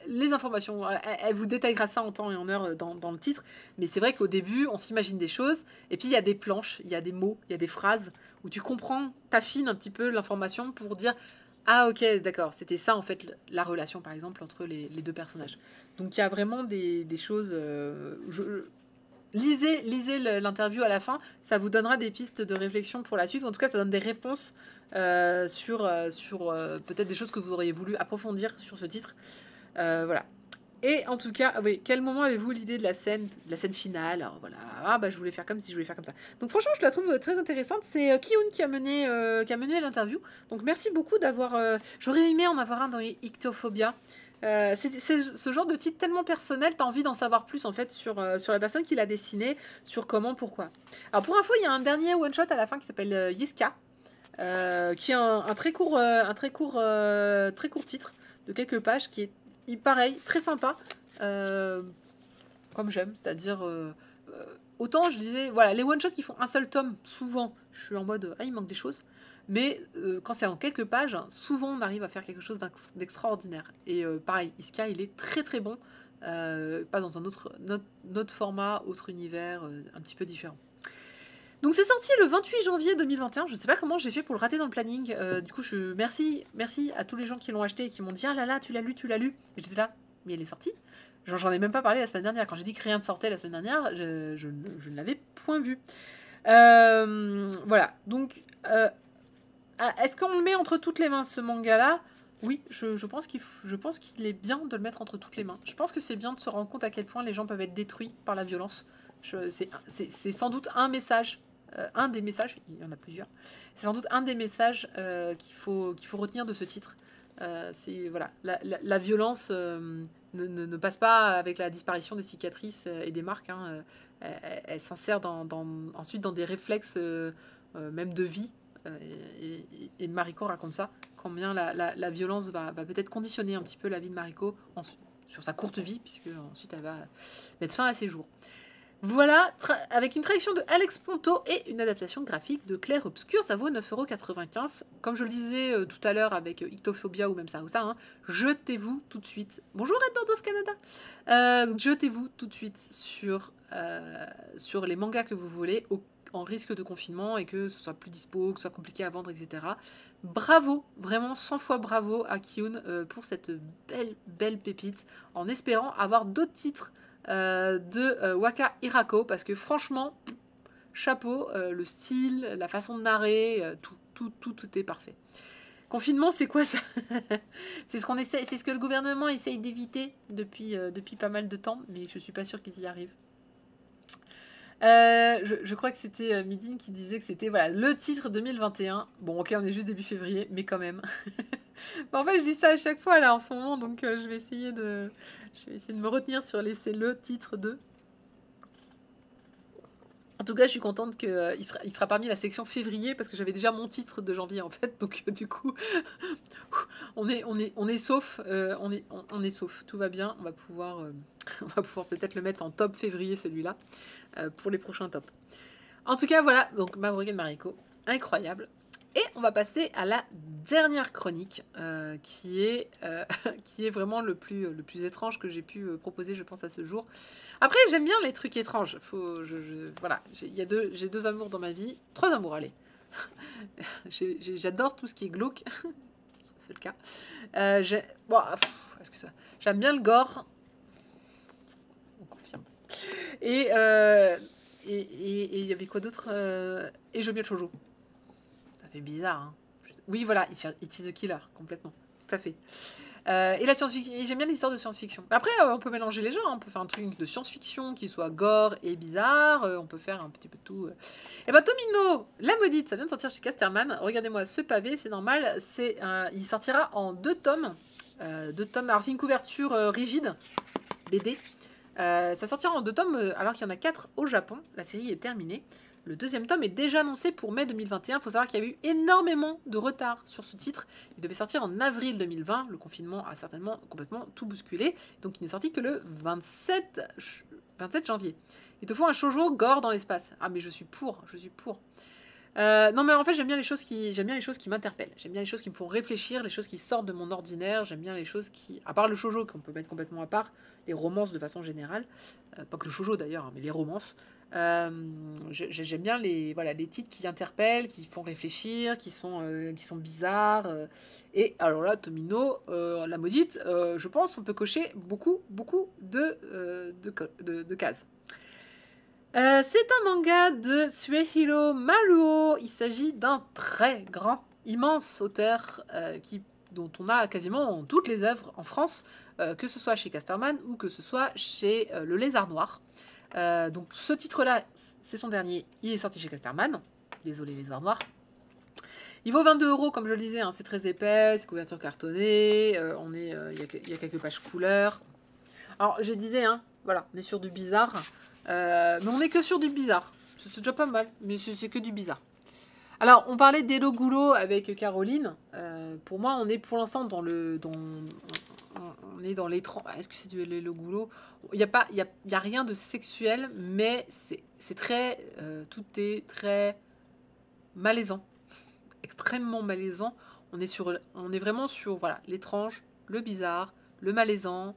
Les informations, elle vous détaillera ça en temps et en heure dans le titre, mais c'est vrai qu'au début, on s'imagine des choses, et puis il y a des planches, il y a des mots, il y a des phrases, où tu comprends, t'affines un petit peu l'information pour dire « Ah ok, d'accord, c'était ça en fait la relation par exemple entre les deux personnages. » Donc il y a vraiment des choses... lisez l'interview à la fin, ça vous donnera des pistes de réflexion pour la suite, ou en tout cas ça donne des réponses sur peut-être des choses que vous auriez voulu approfondir sur ce titre. Voilà. Et en tout cas, oui, quel moment avez-vous l'idée de la scène finale? Alors voilà, ah bah je voulais faire comme si je voulais faire comme ça. Donc franchement, je la trouve très intéressante. C'est Kiyun qui a mené l'interview. Donc merci beaucoup d'avoir. J'aurais aimé en avoir un dans Ictophobia. C'est ce genre de titre tellement personnel, t'as envie d'en savoir plus en fait sur la personne qui l'a dessiné, sur comment, pourquoi. Alors pour info, il y a un dernier one shot à la fin qui s'appelle Yiska, qui est un très court, très court titre de quelques pages qui est pareil, très sympa, comme j'aime, c'est-à-dire autant je disais, voilà, les one-shots qui font un seul tome, souvent, je suis en mode, ah, il manque des choses, mais quand c'est en quelques pages, souvent on arrive à faire quelque chose d'extraordinaire. Et pareil, Iska, il est très bon, pas dans un autre format, autre univers, un petit peu différent. Donc c'est sorti le 28 janvier 2021. Je ne sais pas comment j'ai fait pour le rater dans le planning. Du coup, merci à tous les gens qui l'ont acheté et qui m'ont dit ah là là, tu l'as lu. Et j'étais là, mais elle est sortie. J'en ai même pas parlé la semaine dernière. Quand j'ai dit que rien ne sortait la semaine dernière, je ne l'avais point vu. Voilà. Donc, est-ce qu'on le met entre toutes les mains ce manga-là? Oui, je pense qu'il est bien de le mettre entre toutes les mains. Je pense que c'est bien de se rendre compte à quel point les gens peuvent être détruits par la violence. C'est sans doute un message. Un des messages, il y en a plusieurs, c'est sans doute un des messages qu'il faut retenir de ce titre. C'est voilà, la violence ne passe pas avec la disparition des cicatrices et des marques. Hein, elle s'insère ensuite dans des réflexes même de vie. Et Mariko raconte ça, combien la violence va peut-être conditionner un petit peu la vie de Mariko sur sa courte vie, puisque ensuite elle va mettre fin à ses jours. Voilà, avec une traduction de Alex Ponto et une adaptation graphique de Claire Obscur, ça vaut 9,95 €. Comme je le disais tout à l'heure avec Ictophobia ou même ça ou ça, hein, jetez-vous tout de suite. Bonjour Redbird of Canada. Jetez-vous tout de suite sur les mangas que vous voulez en risque de confinement et que ce soit plus dispo, que ce soit compliqué à vendre, etc. Bravo, vraiment 100 fois bravo à Kiyun pour cette belle pépite, en espérant avoir d'autres titres de Waka Hirako, parce que franchement, chapeau, le style, la façon de narrer, tout est parfait. Confinement, c'est quoi ça? C'est ce que le gouvernement essaye d'éviter depuis pas mal de temps, mais je suis pas sûre qu'ils y arrivent. Je crois que c'était Midine qui disait que c'était voilà, le titre 2021. Bon, ok, on est juste début février, mais quand même. Bon, en fait, je dis ça à chaque fois là en ce moment, donc je vais essayer de me retenir sur laisser le titre de. En tout cas, je suis contente qu'il sera parmi la section février parce que j'avais déjà mon titre de janvier en fait, donc du coup, on est sauf, on est sauf, tout va bien, on va pouvoir peut-être le mettre en top février celui-là pour les prochains tops. En tout cas, voilà, donc Mamoru Mariko, incroyable. Et on va passer à la dernière chronique, qui est vraiment le plus étrange que j'ai pu proposer, je pense, à ce jour. Après, j'aime bien les trucs étranges. Voilà, j'ai deux amours dans ma vie. 3 amours, allez. J'adore tout ce qui est glauque. C'est le cas. Est-ce que ça... J'aime bien le gore. On confirme. Et il y avait quoi d'autre et j'aime bien le shoujo. Ça fait bizarre, hein. Oui, voilà, It is the Killer, complètement. Tout à fait. Et la science-fiction, j'aime bien les histoires de science-fiction. Après, on peut mélanger les genres, hein. On peut faire un truc de science-fiction qui soit gore et bizarre, on peut faire un petit peu de tout. Et bah Tomino, La Maudite, ça vient de sortir chez Casterman. Regardez-moi ce pavé, c'est normal, il sortira en 2 tomes. 2 tomes, alors c'est une couverture rigide, BD. Ça sortira en 2 tomes, alors qu'il y en a 4 au Japon. La série est terminée. Le 2e tome est déjà annoncé pour mai 2021. Il faut savoir qu'il y a eu énormément de retard sur ce titre. Il devait sortir en avril 2020. Le confinement a certainement complètement tout bousculé. Donc il n'est sorti que le 27 janvier. Il te faut un shoujo gore dans l'espace. Ah mais je suis pour. Non mais en fait j'aime bien les choses qui m'interpellent. J'aime bien les choses qui me font réfléchir, les choses qui sortent de mon ordinaire. J'aime bien les choses qui, à part le shoujo qu'on peut mettre complètement à part, les romances de façon générale, pas que le shoujo d'ailleurs, hein, mais les romances. J'aime bien les titres qui interpellent, qui font réfléchir, qui sont bizarres. Et alors là, Tomino, La Maudite, je pense qu'on peut cocher beaucoup de cases. C'est un manga de Suehiro Maruo. Il s'agit d'un très grand, immense auteur dont on a quasiment toutes les œuvres en France, que ce soit chez Casterman ou que ce soit chez Le Lézard Noir. Donc ce titre-là, c'est son dernier. Il est sorti chez Casterman. Désolé Lézard Noir. Il vaut 22 € comme je le disais. Hein, c'est très épais, c'est couverture cartonnée. Il y a quelques pages couleurs. Alors je disais, hein, voilà, on est sur du bizarre. Mais on est que sur du bizarre. C'est déjà pas mal, mais c'est que du bizarre. Alors, on parlait d'Hello Goulot avec Caroline. Pour moi, on est pour l'instant on est dans l'étrange. Est-ce que c'est du Hello Goulot? Il y a rien de sexuel, mais c'est très... tout est très malaisant. Extrêmement malaisant. On est vraiment sur voilà, l'étrange, le bizarre, le malaisant.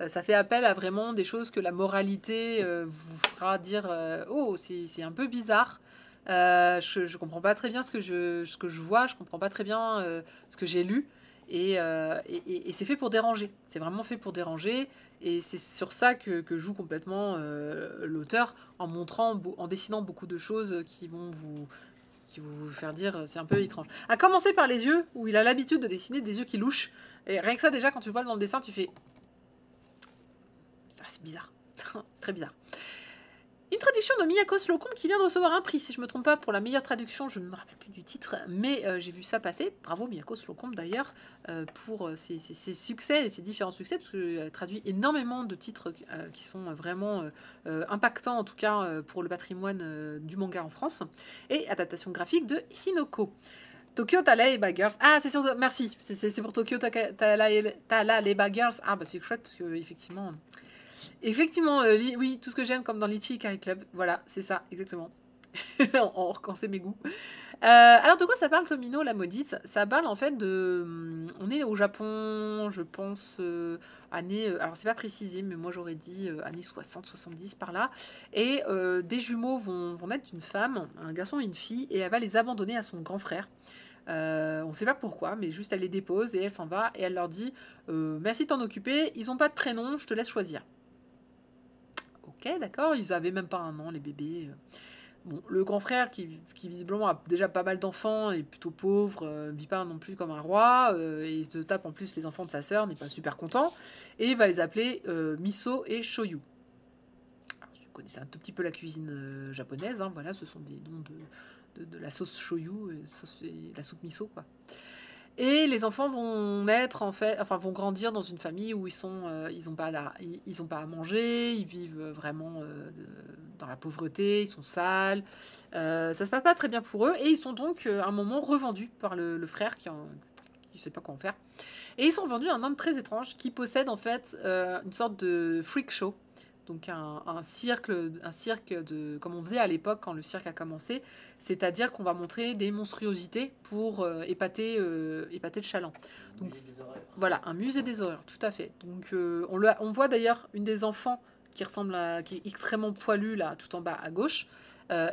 Ça fait appel à vraiment des choses que la moralité vous fera dire oh, c'est un peu bizarre. Je comprends pas très bien ce que je vois, je comprends pas très bien ce que j'ai lu. Et c'est fait pour déranger. C'est vraiment fait pour déranger. Et c'est sur ça que joue complètement l'auteur, en dessinant beaucoup de choses qui vont vous faire dire c'est un peu étrange. À commencer par les yeux, où il a l'habitude de dessiner des yeux qui louchent. Et rien que ça, déjà, quand tu vois dans le dessin, tu fais... Ah, c'est bizarre. C'est très bizarre. Une traduction de Miyako Slocum qui vient de recevoir un prix, si je ne me trompe pas, pour la meilleure traduction. Je ne me rappelle plus du titre, mais j'ai vu ça passer. Bravo Miyako Slocum d'ailleurs, pour ses succès et ses différents succès, parce qu'elle traduit énormément de titres qui sont vraiment impactants, en tout cas pour le patrimoine du manga en France. Et adaptation graphique de Hinoko. Tokyo Tala et Bad Girls. Ah, c'est sûr, merci. C'est pour Tokyo Tala et Bad Girls. Ah, bah c'est chouette, parce que effectivement... oui, tout ce que j'aime comme dans Litchi Carry Club. Voilà, c'est ça, exactement. On reconnaît mes goûts. Alors, de quoi ça parle, Tomino, La Maudite? Ça parle en fait de... On est au Japon, je pense, année... alors, c'est pas précisé, mais moi j'aurais dit années 60-70 par là. Et des jumeaux vont naître d'une femme, un garçon et une fille, et elle va les abandonner à son grand frère. On sait pas pourquoi, mais juste elle les dépose et elle s'en va. Et elle leur dit merci de t'en occuper, ils ont pas de prénom, je te laisse choisir. Ok, d'accord, ils avaient même pas un an, les bébés. Bon, le grand frère, qui visiblement a déjà pas mal d'enfants, est plutôt pauvre, vit pas non plus comme un roi, et il se tape en plus les enfants de sa sœur, n'est pas super content, et il va les appeler Miso et Shoyu. Alors, si vous connaissez un tout petit peu la cuisine japonaise, hein, voilà, ce sont des noms de la sauce Shoyu, la soupe miso, quoi. Et les enfants vont naître vont grandir dans une famille où ils ont pas à manger, ils vivent vraiment dans la pauvreté, ils sont sales, ça se passe pas très bien pour eux et ils sont donc à un moment revendus par le frère qui sait pas quoi en faire. Et ils sont vendus à un homme très étrange qui possède en fait une sorte de freak show. Donc un cirque comme on faisait à l'époque quand le cirque a commencé, c'est-à-dire qu'on va montrer des monstruosités pour épater le chaland. Donc voilà, un musée des horreurs, tout à fait. Donc on voit d'ailleurs une des enfants qui est extrêmement poilu, là, tout en bas à gauche.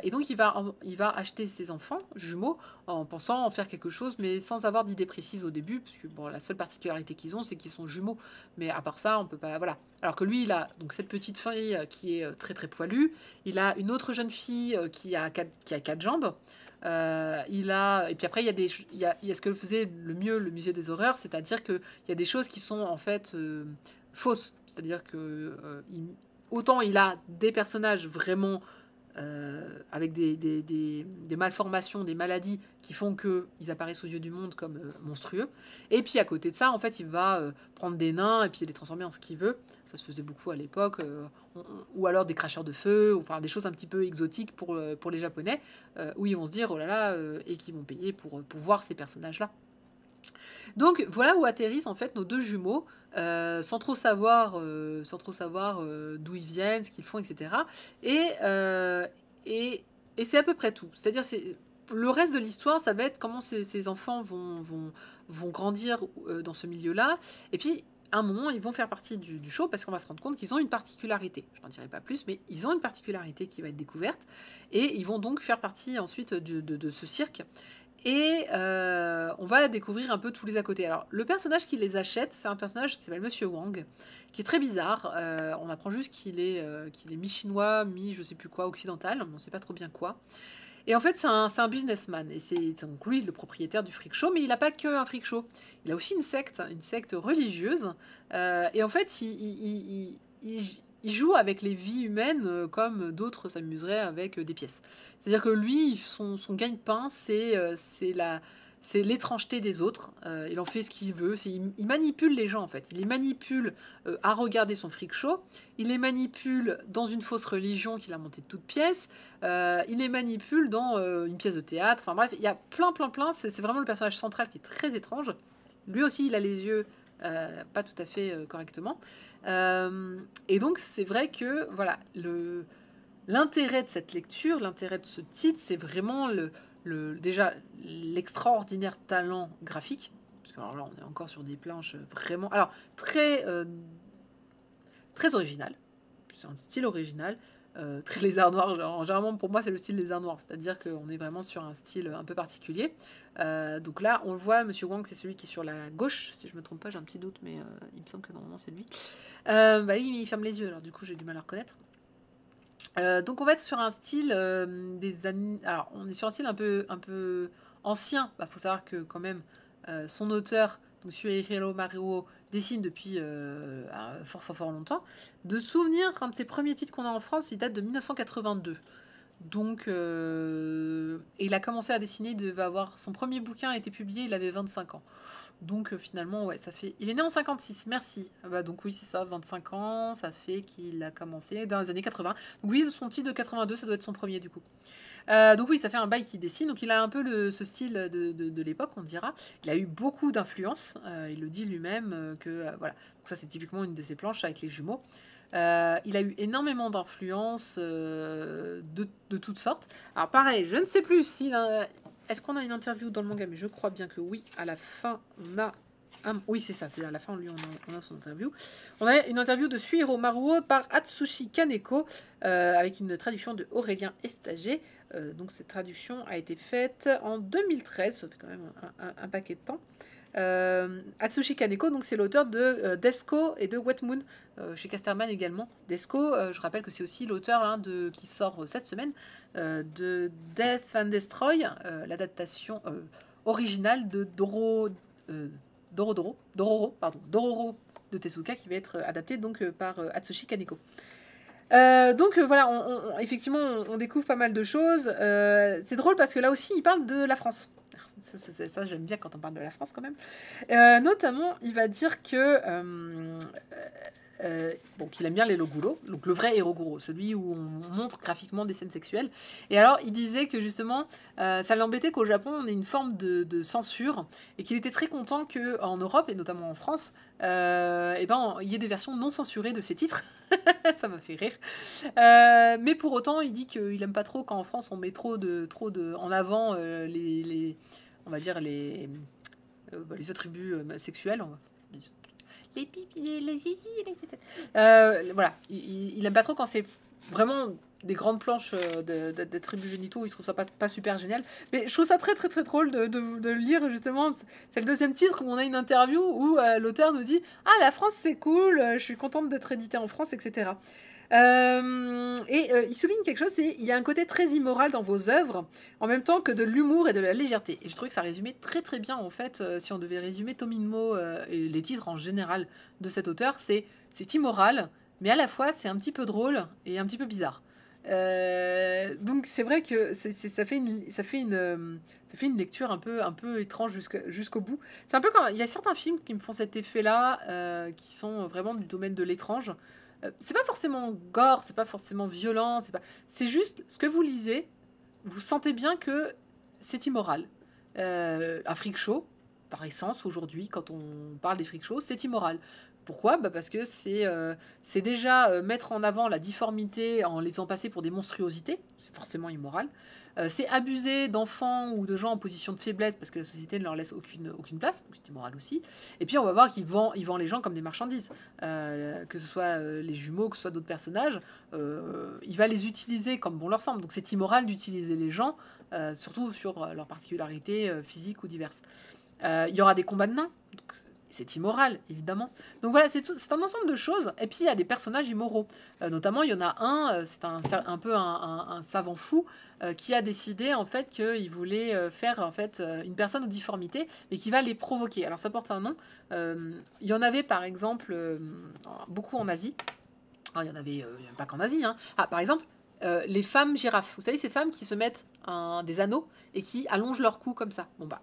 Et donc, il va acheter ses enfants jumeaux en pensant en faire quelque chose, mais sans avoir d'idée précise au début, parce que bon, la seule particularité qu'ils ont, c'est qu'ils sont jumeaux. Mais à part ça, on peut pas. Voilà. Alors que lui, il a donc cette petite fille qui est très très poilue. Il a une autre jeune fille qui a quatre jambes. Et puis après, il y a ce que faisait le mieux le musée des horreurs, c'est-à-dire qu'il y a des choses qui sont en fait fausses. C'est-à-dire que autant il a des personnages vraiment avec des malformations, des maladies qui font qu'ils apparaissent aux yeux du monde comme monstrueux. Et puis à côté de ça, en fait, il va prendre des nains et puis les transformer en ce qu'il veut. Ça se faisait beaucoup à l'époque. Ou alors des cracheurs de feu, ou, enfin des choses un petit peu exotiques pour les Japonais, où ils vont se dire, oh là là, et qui vont payer pour voir ces personnages-là. Donc voilà où atterrissent en fait nos deux jumeaux, sans trop savoir, d'où ils viennent, ce qu'ils font, etc. Et, euh, et c'est à peu près tout. C'est-à-dire, le reste de l'histoire, ça va être comment ces enfants vont grandir dans ce milieu-là. Et puis, à un moment, ils vont faire partie du show parce qu'on va se rendre compte qu'ils ont une particularité. Je n'en dirai pas plus, mais ils ont une particularité qui va être découverte. Et ils vont donc faire partie ensuite de ce cirque. Et on va découvrir un peu tous les à côté. Alors, le personnage qui les achète, c'est un personnage qui s'appelle Monsieur Wang, qui est très bizarre. On apprend juste qu'il est mi-chinois, mi-je sais plus quoi, occidental, on ne sait pas trop bien quoi. Et en fait, c'est un businessman. Et c'est donc lui le propriétaire du freak show, mais il n'a pas qu'un freak show. Il a aussi une secte religieuse. Et en fait, il joue avec les vies humaines comme d'autres s'amuseraient avec des pièces. C'est-à-dire que lui, son gagne-pain, c'est l'étrangeté des autres. Il en fait ce qu'il veut. Il manipule les gens, en fait. Il les manipule à regarder son freak show. Il les manipule dans une fausse religion qu'il a montée de toutes pièces. Il les manipule dans une pièce de théâtre. Enfin bref, il y a plein. C'est vraiment le personnage central qui est très étrange. Lui aussi, il a les yeux pas tout à fait correctement. Et donc, c'est vrai que, voilà, l'intérêt de cette lecture, l'intérêt de ce titre, c'est vraiment déjà l'extraordinaire talent graphique. Parce que alors là, on est encore sur des planches vraiment... Alors, très original. C'est un style original. Très lézard noir. Généralement, pour moi, c'est le style lézard noir. C'est-à-dire qu'on est vraiment sur un style un peu particulier. Donc là, on le voit, Monsieur Wang, c'est celui qui est sur la gauche. Si je me trompe pas, j'ai un petit doute, mais il me semble que normalement, c'est lui. Bah oui, il ferme les yeux, alors du coup, j'ai du mal à reconnaître. Donc on va être sur un style des années... Alors, on est sur un style un peu ancien. Bah, faut savoir que quand même, son auteur, donc Shueihiro Maruo, dessine depuis fort longtemps. De souvenir, un de ses premiers titres qu'on a en France, il date de 1982. Donc, il a commencé à dessiner, il devait avoir... Son premier bouquin a été publié, il avait 25 ans. Donc finalement, ouais, ça fait... Il est né en 56, merci. Bah, donc oui, c'est ça, 25 ans, ça fait qu'il a commencé dans les années 80. Donc oui, son titre de 82, ça doit être son premier du coup. Donc oui, ça fait un bail qu'il dessine, donc il a un peu ce style de l'époque, on dira. Il a eu beaucoup d'influence, il le dit lui-même, voilà. Donc ça, c'est typiquement une de ses planches avec les jumeaux. Il a eu énormément d'influences de toutes sortes. Alors pareil, je ne sais plus s'il a... Est-ce qu'on a une interview dans le manga? Mais je crois bien que oui. À la fin, on a... oui, c'est ça. C'est à la fin, lui, on a son interview. On a une interview de Shuichiro Maruo par Atsushi Kaneko, avec une traduction de Aurélien Estager. Donc cette traduction a été faite en 2013. Ça fait quand même un paquet de temps. Atsushi Kaneko, donc c'est l'auteur de Desko et de Wet Moon, chez Casterman également. Desko, je rappelle que c'est aussi l'auteur qui sort cette semaine de Death and Destroy, l'adaptation originale de Dororo de Tezuka, qui va être adapté donc par Atsushi Kaneko. Donc voilà, effectivement, on découvre pas mal de choses. C'est drôle parce que là aussi, il parle de la France. Ça, j'aime bien quand on parle de la France quand même. Notamment, il va dire que qu'il aime bien les Loguro, donc le vrai Eroguro, celui où on montre graphiquement des scènes sexuelles. Et alors, il disait que justement, ça l'embêtait qu'au Japon, on ait une forme de censure, et qu'il était très content qu'en Europe, et notamment en France, il y ait des versions non censurées de ces titres. Ça m'a fait rire. Mais pour autant, il dit qu'il aime pas trop quand en France, on met trop en avant on va dire les attributs sexuels, les pipis, les zizi, etc. Voilà, il aime pas trop quand c'est vraiment des grandes planches de tribus génitaux, il trouve ça pas super génial. Mais je trouve ça très très très drôle de lire justement. C'est le deuxième titre où on a une interview où l'auteur nous dit « Ah, la France c'est cool, je suis contente d'être édité en France, etc. » il souligne quelque chose, c'est il y a un côté très immoral dans vos œuvres, en même temps que de l'humour et de la légèreté. Et je trouvais que ça résumait très très bien, en fait, si on devait résumer Tomino et les titres en général de cet auteur, c'est immoral, mais à la fois c'est un petit peu drôle et un petit peu bizarre. Donc c'est vrai que ça fait une lecture un peu étrange jusqu'au bout. C'est un peu quand il y a certains films qui me font cet effet-là, qui sont vraiment du domaine de l'étrange. C'est pas forcément gore, c'est pas forcément violent, c'est juste ce que vous lisez, vous sentez bien que c'est immoral. Un freak show, par essence, aujourd'hui, quand on parle des freak shows, c'est immoral. Pourquoi? Parce que c'est déjà mettre en avant la difformité en les faisant passer pour des monstruosités, c'est forcément immoral. C'est abuser d'enfants ou de gens en position de faiblesse parce que la société ne leur laisse aucune place, donc c'est immoral aussi. Et puis on va voir qu'il vend les gens comme des marchandises, que ce soit les jumeaux, que ce soit d'autres personnages, il va les utiliser comme bon leur semble. Donc c'est immoral d'utiliser les gens, surtout sur leurs particularités physiques ou diverses. Il y aura des combats de nains, donc c'est immoral, évidemment. Donc voilà, c'est un ensemble de choses. Et puis, il y a des personnages immoraux. Notamment, il y en a un, c'est un peu un savant fou qui a décidé, en fait, qu'il voulait faire, en fait, une personne aux difformités, mais qui va les provoquer. Alors, ça porte un nom. Il y en avait, par exemple, beaucoup en Asie. Alors, il y en avait pas qu'en Asie. Hein. Ah, par exemple, les femmes girafes. Vous savez, ces femmes qui se mettent des anneaux et qui allongent leur cou comme ça. Bon, bah,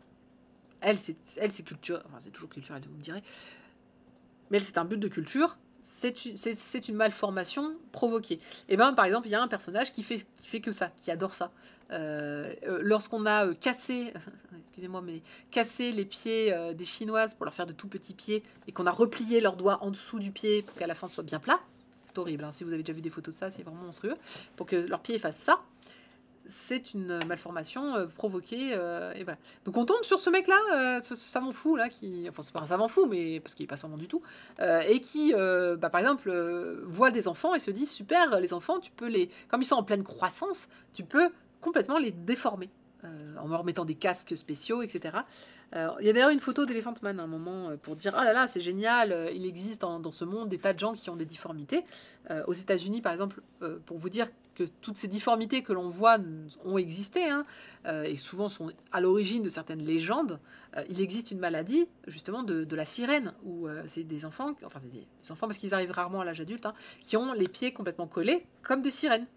elle, c'est culture. Enfin, c'est toujours culturel, vous me direz. Mais elle, c'est un but de culture. C'est une malformation provoquée. Et ben, par exemple, il y a un personnage qui fait que ça, qui adore ça. Lorsqu'on a cassé, excusez-moi, mais cassé les pieds des Chinoises pour leur faire de tout petits pieds et qu'on a replié leurs doigts en dessous du pied pour qu'à la fin ce soit bien plat. C'est horrible. Hein. Si vous avez déjà vu des photos de ça, c'est vraiment monstrueux. Pour que leurs pieds fassent ça. C'est une malformation provoquée et voilà. Donc on tombe sur ce mec-là, ce savant fou là enfin c'est pas un savant fou mais parce qu'il est pas savant du tout et qui par exemple voit des enfants et se dit super les enfants tu peux comme ils sont en pleine croissance tu peux complètement les déformer en leur mettant des casques spéciaux etc. Il y a d'ailleurs une photo d'Elephant Man à un moment pour dire oh là là c'est génial il existe dans ce monde des tas de gens qui ont des difformités aux États-Unis par exemple pour vous dire que toutes ces difformités que l'on voit ont existé hein, et souvent sont à l'origine de certaines légendes. Il existe une maladie justement de la sirène où c'est des enfants, enfin c'est des enfants parce qu'ils arrivent rarement à l'âge adulte, hein, qui ont les pieds complètement collés comme des sirènes.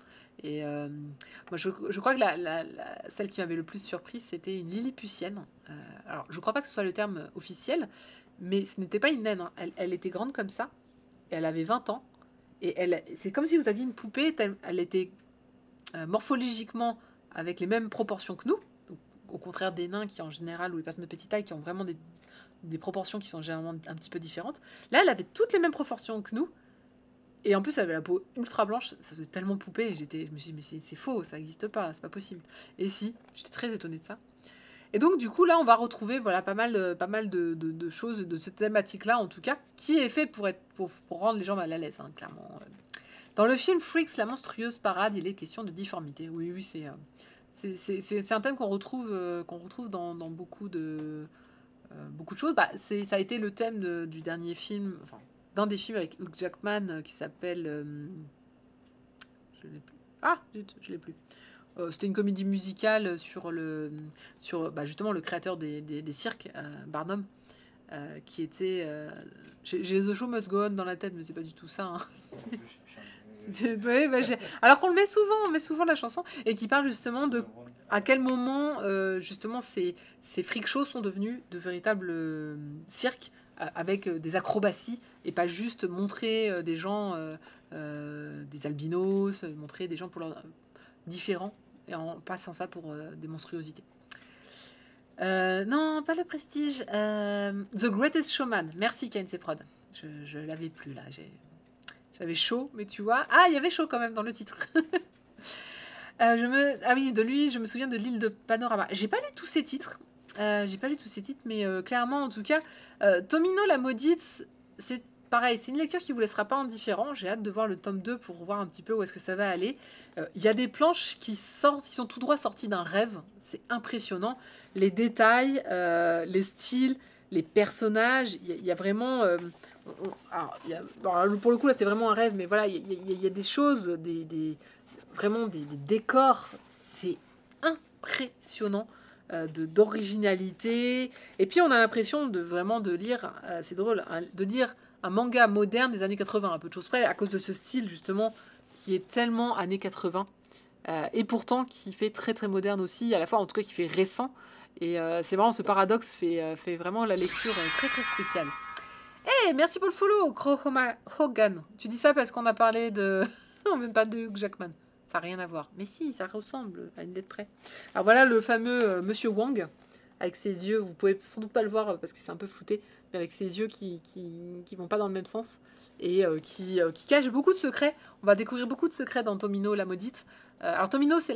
Et moi je crois que celle qui m'avait le plus surprise c'était une Lilliputienne. Alors je crois pas que ce soit le terme officiel, mais ce n'était pas une naine. Hein. Elle était grande comme ça et elle avait 20 ans. Et c'est comme si vous aviez une poupée, elle était morphologiquement avec les mêmes proportions que nous, donc, au contraire des nains qui en général, ou les personnes de petite taille qui ont vraiment des proportions qui sont généralement un petit peu différentes. Là, elle avait toutes les mêmes proportions que nous, et en plus, elle avait la peau ultra blanche, ça faisait tellement poupée, je me suis dit, mais c'est faux, ça n'existe pas, c'est pas possible. Et si, j'étais très étonnée de ça. Et donc, du coup, là, on va retrouver voilà, pas mal de choses de cette thématique-là, en tout cas, qui est fait pour rendre les gens mal à l'aise, hein, clairement. Dans le film Freaks, la monstrueuse parade, il est question de difformité. Oui, c'est un thème qu'on retrouve dans beaucoup de choses. Bah, ça a été le thème du dernier film, enfin, d'un des films avec Hugh Jackman qui s'appelle... je l'ai plus. Ah, zut, je l'ai plus. C'était une comédie musicale sur justement le créateur des cirques, Barnum, qui était... j'ai The Show Must Go On dans la tête, mais c'est pas du tout ça. Hein. Ouais, alors qu'on on met souvent la chanson, et qui parle justement de à quel moment justement ces freak shows sont devenus de véritables cirques avec des acrobaties, et pas juste montrer des gens, des albinos, montrer des gens différents, et en passant ça pour des monstruosités. Non, pas le Prestige. The Greatest Showman. Merci KNC Prod. Je l'avais plus là. J'avais chaud, mais tu vois... Ah, il y avait chaud quand même dans le titre. Ah oui, de lui, je me souviens de l'île de Panorama. J'ai pas lu tous ces titres. Mais clairement, en tout cas, Tomino la maudite, c'est pareil, c'est une lecture qui vous laissera pas indifférent. J'ai hâte de voir le tome 2 pour voir un petit peu où est-ce que ça va aller. Il y a des planches qui sortent, qui sont tout droit sorties d'un rêve. C'est impressionnant. Les détails, les styles, les personnages, il y a vraiment... alors, pour le coup, là, c'est vraiment un rêve, mais voilà, il y a des choses, vraiment des décors. C'est impressionnant d'originalité. Et puis, on a l'impression de vraiment de lire, c'est drôle, de lire un manga moderne des années 80, un peu de choses près, à cause de ce style, justement, qui est tellement années 80. Et pourtant, qui fait très très moderne aussi, à la fois, en tout cas, qui fait récent. Et c'est vraiment ce paradoxe fait vraiment la lecture très très spéciale. Hey, merci pour le follow, Krohoma Hogan. Tu dis ça parce qu'on a parlé de... non, même pas de Hugh Jackman. Ça n'a rien à voir. Mais si, ça ressemble à une lettre près. Alors voilà le fameux Monsieur Wang, avec ses yeux. Vous pouvez sans doute pas le voir parce que c'est un peu flouté, mais avec ses yeux qui vont pas dans le même sens. Et qui cache beaucoup de secrets. On va découvrir beaucoup de secrets dans Tomino la maudite. Alors Tomino, c'est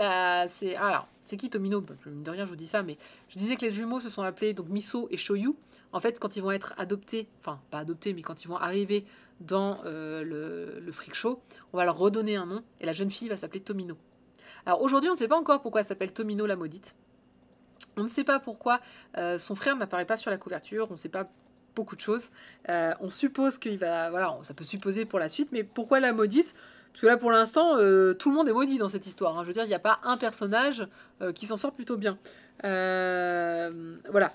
qui Tomino? Mine de rien, je vous dis ça, mais je disais que les jumeaux se sont appelés donc Miso et Shoyu. En fait, quand ils vont être adoptés, enfin pas adoptés, mais quand ils vont arriver dans le freak show, on va leur redonner un nom, et la jeune fille va s'appeler Tomino. Alors aujourd'hui, on ne sait pas encore pourquoi elle s'appelle Tomino la maudite. On ne sait pas pourquoi son frère n'apparaît pas sur la couverture, on ne sait pas beaucoup de choses. On suppose qu'il va... Voilà, ça peut supposer pour la suite, mais pourquoi la maudite? Parce que là, pour l'instant, tout le monde est maudit dans cette histoire. Hein. Je veux dire, il n'y a pas un personnage qui s'en sort plutôt bien. Voilà.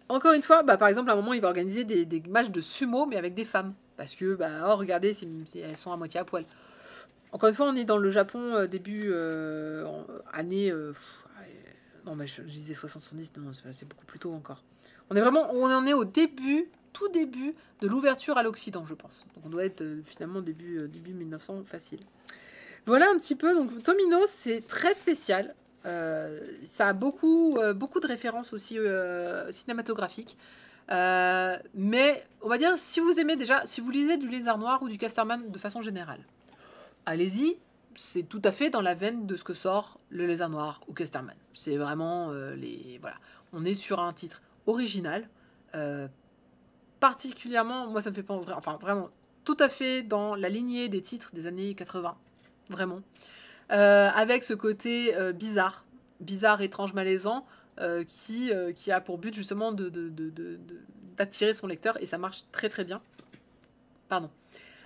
Encore une fois, par exemple, à un moment, il va organiser des matchs de sumo, mais avec des femmes. Parce que, oh, regardez, elles sont à moitié à poil. Encore une fois, on est dans le Japon début année... non, mais je disais 70, non, c'est beaucoup plus tôt encore. On en est au début, tout début de l'ouverture à l'Occident, je pense. Donc on doit être finalement début 1900, facile. Voilà un petit peu. Donc Tomino, c'est très spécial. Ça a beaucoup de références aussi cinématographiques. Mais on va dire, si vous aimez déjà, si vous lisez du Lézard Noir ou du Casterman de façon générale, allez-y. C'est tout à fait dans la veine de ce que sort le Lézard Noir ou Casterman. C'est vraiment voilà. On est sur un titre original, particulièrement, moi ça me fait pas enfin vraiment tout à fait dans la lignée des titres des années 80, vraiment, avec ce côté bizarre, étrange, malaisant, qui a pour but justement d'attirer son lecteur, et ça marche très très bien. Pardon.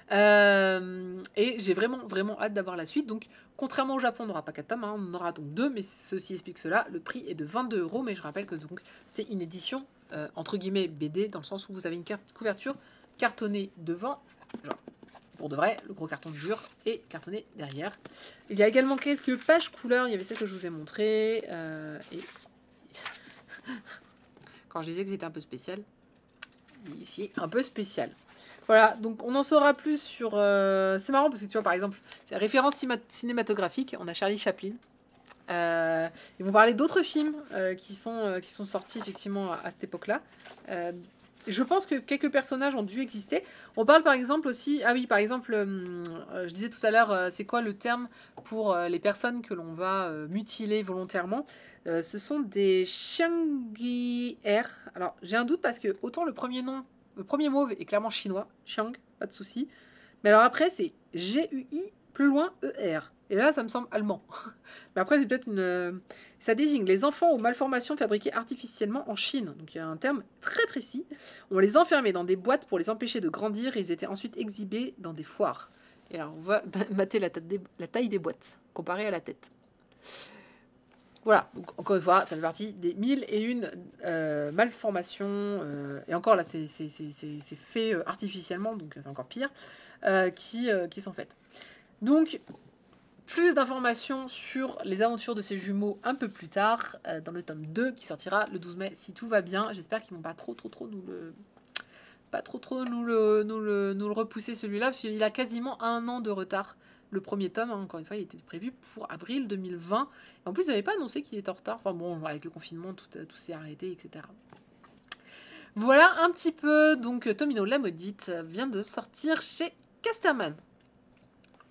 Et j'ai vraiment hâte d'avoir la suite. Donc, contrairement au Japon, on n'aura pas 4 tomes, hein, on en aura donc 2, mais ceci explique cela. Le prix est de 22 €, mais je rappelle que donc c'est une édition entre guillemets BD, dans le sens où vous avez une couverture cartonnée devant, genre pour de vrai, le gros carton dur, et cartonné derrière. Il y a également quelques pages couleurs. Il y avait celle que je vous ai montrée, et quand je disais que c'était un peu spécial, ici un peu spécial. Voilà, donc on en saura plus sur... C'est marrant parce que tu vois, par exemple, référence cinématographique, on a Charlie Chaplin. Ils vont parler d'autres films qui sont sortis effectivement à cette époque-là. Je pense que quelques personnages ont dû exister. On parle par exemple aussi... Ah oui, par exemple, je disais tout à l'heure, c'est quoi le terme pour les personnes que l'on va mutiler volontairement? Ce sont des Xiangyi-er. Alors, j'ai un doute parce que autant le premier mot est clairement chinois, Xiang, pas de souci. Mais alors après, c'est G-U-I, plus loin, E-R. Et là, ça me semble allemand. Mais après, c'est peut-être une... Ça désigne les enfants aux malformations fabriqués artificiellement en Chine. Donc il y a un terme très précis. On les enfermait dans des boîtes pour les empêcher de grandir, et ils étaient ensuite exhibés dans des foires. Et alors, on va mater la taille des boîtes, comparée à la tête. Voilà, donc encore une fois, ça fait partie des 1001 malformations, et encore là, c'est fait artificiellement, donc c'est encore pire, qui sont faites. Donc, plus d'informations sur les aventures de ces jumeaux un peu plus tard, dans le tome 2, qui sortira le 12 mai, si tout va bien. J'espère qu'ils vont pas trop nous le repousser, celui-là, parce qu'il a quasiment 1 an de retard. Le premier tome, hein, encore une fois, il était prévu pour avril 2020. Et en plus, ils n'avaient pas annoncé qu'il était en retard. Enfin bon, avec le confinement, tout s'est arrêté, etc. Voilà un petit peu. Donc, Tomino la maudite vient de sortir chez Casterman.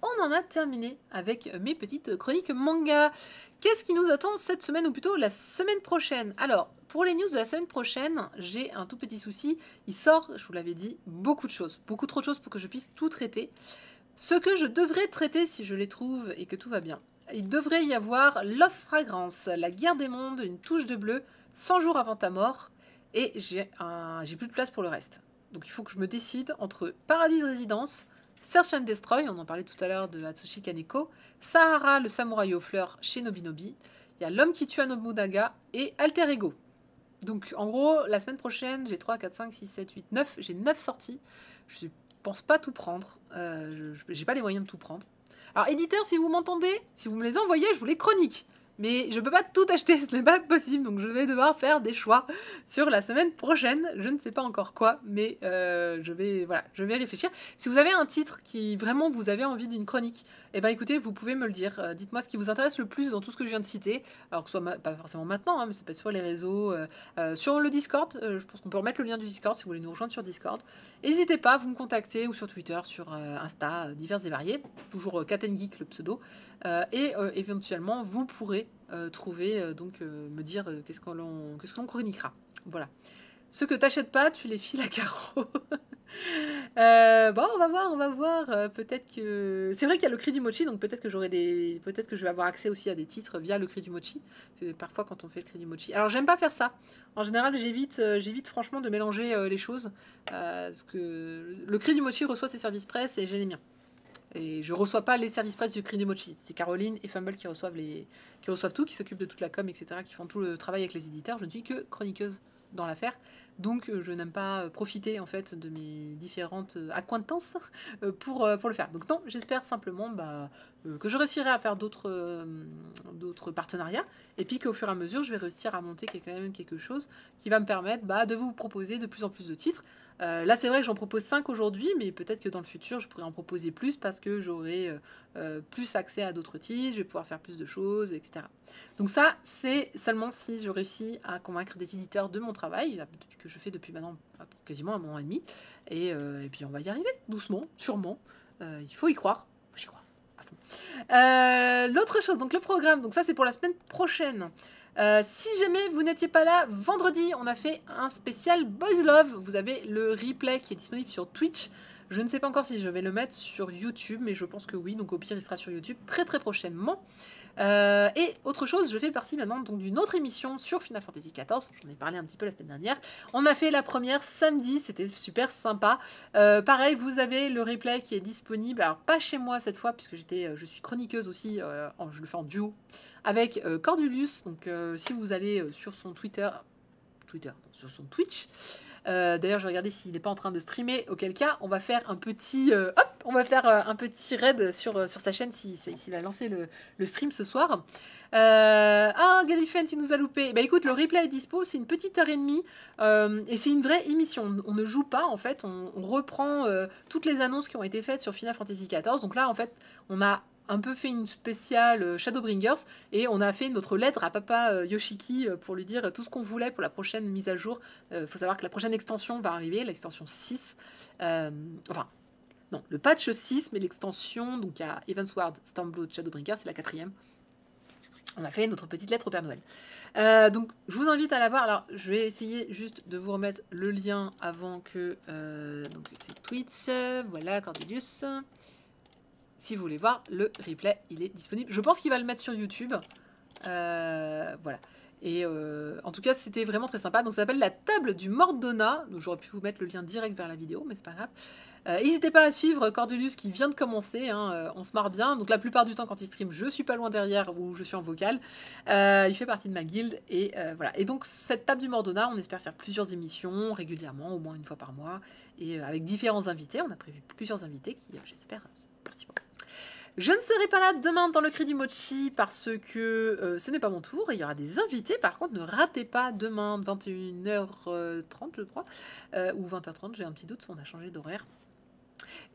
On en a terminé avec mes petites chroniques manga. Qu'est-ce qui nous attend cette semaine, ou plutôt la semaine prochaine? Alors, pour les news de la semaine prochaine, j'ai un tout petit souci. Il sort, je vous l'avais dit, beaucoup de choses. Beaucoup trop de choses pour que je puisse tout traiter. Ce que je devrais traiter si je les trouve et que tout va bien. Il devrait y avoir Love Fragrance, La Guerre des Mondes, Une touche de bleu, 100 jours avant ta mort. Et j'ai plus de place pour le reste. Donc il faut que je me décide entre Paradise Résidence, Search and Destroy, on en parlait tout à l'heure de Atsushi Kaneko, Sahara, le samouraï aux fleurs chez Nobinobi, il y a L'homme qui tue à Nobunaga et Alter Ego. Donc en gros, la semaine prochaine, j'ai 3, 4, 5, 6, 7, 8, 9, j'ai 9 sorties. Je pense pas tout prendre, j'ai pas les moyens de tout prendre. Alors éditeur, si vous m'entendez, si vous me les envoyez, je vous les chronique. Mais je peux pas tout acheter, ce n'est pas possible, donc je vais devoir faire des choix sur la semaine prochaine. Je ne sais pas encore quoi, mais je vais réfléchir. Si vous avez un titre qui vraiment vous avez envie d'une chronique, eh ben écoutez, vous pouvez me le dire. Dites-moi ce qui vous intéresse le plus dans tout ce que je viens de citer. Alors que ce soit pas forcément maintenant, hein, mais c'est pas sur les réseaux, sur le Discord. Je pense qu'on peut remettre le lien du Discord si vous voulez nous rejoindre sur Discord. N'hésitez pas, vous me contactez ou sur Twitter, sur Insta, divers et variés. Toujours Cat & Geek, le pseudo. Et éventuellement, vous pourrez trouver, me dire qu'est-ce que l'on chroniquera. Voilà. Ceux que t'achètes pas, tu les files à Caro. Bon, on va voir. Peut-être que... C'est vrai qu'il y a le cri du mochi, donc peut-être que peut-être que je vais avoir accès aussi à des titres via le cri du mochi. Parfois, quand on fait le cri du mochi. Alors, j'aime pas faire ça. En général, j'évite franchement de mélanger les choses. Parce que le cri du mochi reçoit ses services presse et j'ai les miens. Et je reçois pas les services presse du cri du mochi. C'est Caroline et Fumble qui reçoivent tout, qui s'occupent de toute la com, etc., qui font tout le travail avec les éditeurs. Je ne suis que chroniqueuse dans l'affaire. Donc, je n'aime pas profiter, en fait, de mes différentes acquaintances pour le faire. Donc, non, j'espère simplement que je réussirai à faire d'autres partenariats. Et puis qu'au fur et à mesure, je vais réussir à monter quand même quelque chose qui va me permettre de vous proposer de plus en plus de titres. Là, c'est vrai que j'en propose 5 aujourd'hui, mais peut-être que dans le futur, je pourrais en proposer plus parce que j'aurai plus accès à d'autres titres, je vais pouvoir faire plus de choses, etc. Donc ça, c'est seulement si je réussis à convaincre des éditeurs de mon travail, que je fais depuis maintenant quasiment 1 an et demi. Et puis on va y arriver, doucement, sûrement. Il faut y croire. J'y crois à fond. L'autre chose, donc le programme, donc ça c'est pour la semaine prochaine. Si jamais vous n'étiez pas là, vendredi, on a fait un spécial Boys Love. Vous avez le replay qui est disponible sur Twitch. Je ne sais pas encore si je vais le mettre sur YouTube, mais je pense que oui. Donc au pire, il sera sur YouTube très très prochainement. Et autre chose, je fais partie maintenant d'une autre émission sur Final Fantasy XIV. J'en ai parlé un petit peu la semaine dernière. On a fait la première samedi, c'était super sympa. Pareil, vous avez le replay qui est disponible. Alors pas chez moi cette fois, puisque je suis chroniqueuse aussi. Je le fais en duo avec Cordulus. Donc si vous allez sur son sur son Twitch. D'ailleurs, je vais regarder s'il n'est pas en train de streamer, auquel cas, on va faire un petit, un petit raid sur sa chaîne s'il a lancé le stream ce soir. Galifen, tu nous as loupé. Bah écoute, le replay est dispo, c'est une petite heure et demie, et c'est une vraie émission. On ne joue pas, en fait, on reprend toutes les annonces qui ont été faites sur Final Fantasy XIV. Donc là, en fait, on a un peu fait une spéciale Shadowbringers et on a fait notre lettre à papa Yoshiki pour lui dire tout ce qu'on voulait pour la prochaine mise à jour. Faut savoir que la prochaine extension va arriver, l'extension 6. Non, le patch 6, mais l'extension, donc il y a Evansward, Stormblood, Shadowbringers, c'est la 4e. On a fait notre petite lettre au Père Noël. Donc, je vous invite à la voir. Alors, je vais essayer juste de vous remettre le lien avant que... donc, c'est Twitch. Voilà, Cordelius. Si vous voulez voir le replay, il est disponible. Je pense qu'il va le mettre sur YouTube. Voilà. Et en tout cas, c'était vraiment très sympa. Donc, ça s'appelle la table du Mordona. Donc, j'aurais pu vous mettre le lien direct vers la vidéo, mais c'est pas grave. N'hésitez pas à suivre Cordulus qui vient de commencer. On se marre bien. Donc, la plupart du temps, quand il stream, je suis pas loin derrière ou je suis en vocal. Il fait partie de ma guilde. Et voilà. Et donc, cette table du Mordona, on espère faire plusieurs émissions régulièrement, au moins une fois par mois. Et avec différents invités. On a prévu plusieurs invités qui, j'espère, participeront. Je ne serai pas là demain dans le cri du mochi parce que ce n'est pas mon tour. Il y aura des invités. Par contre, ne ratez pas demain 21h30, je crois, ou 20h30, j'ai un petit doute, on a changé d'horaire.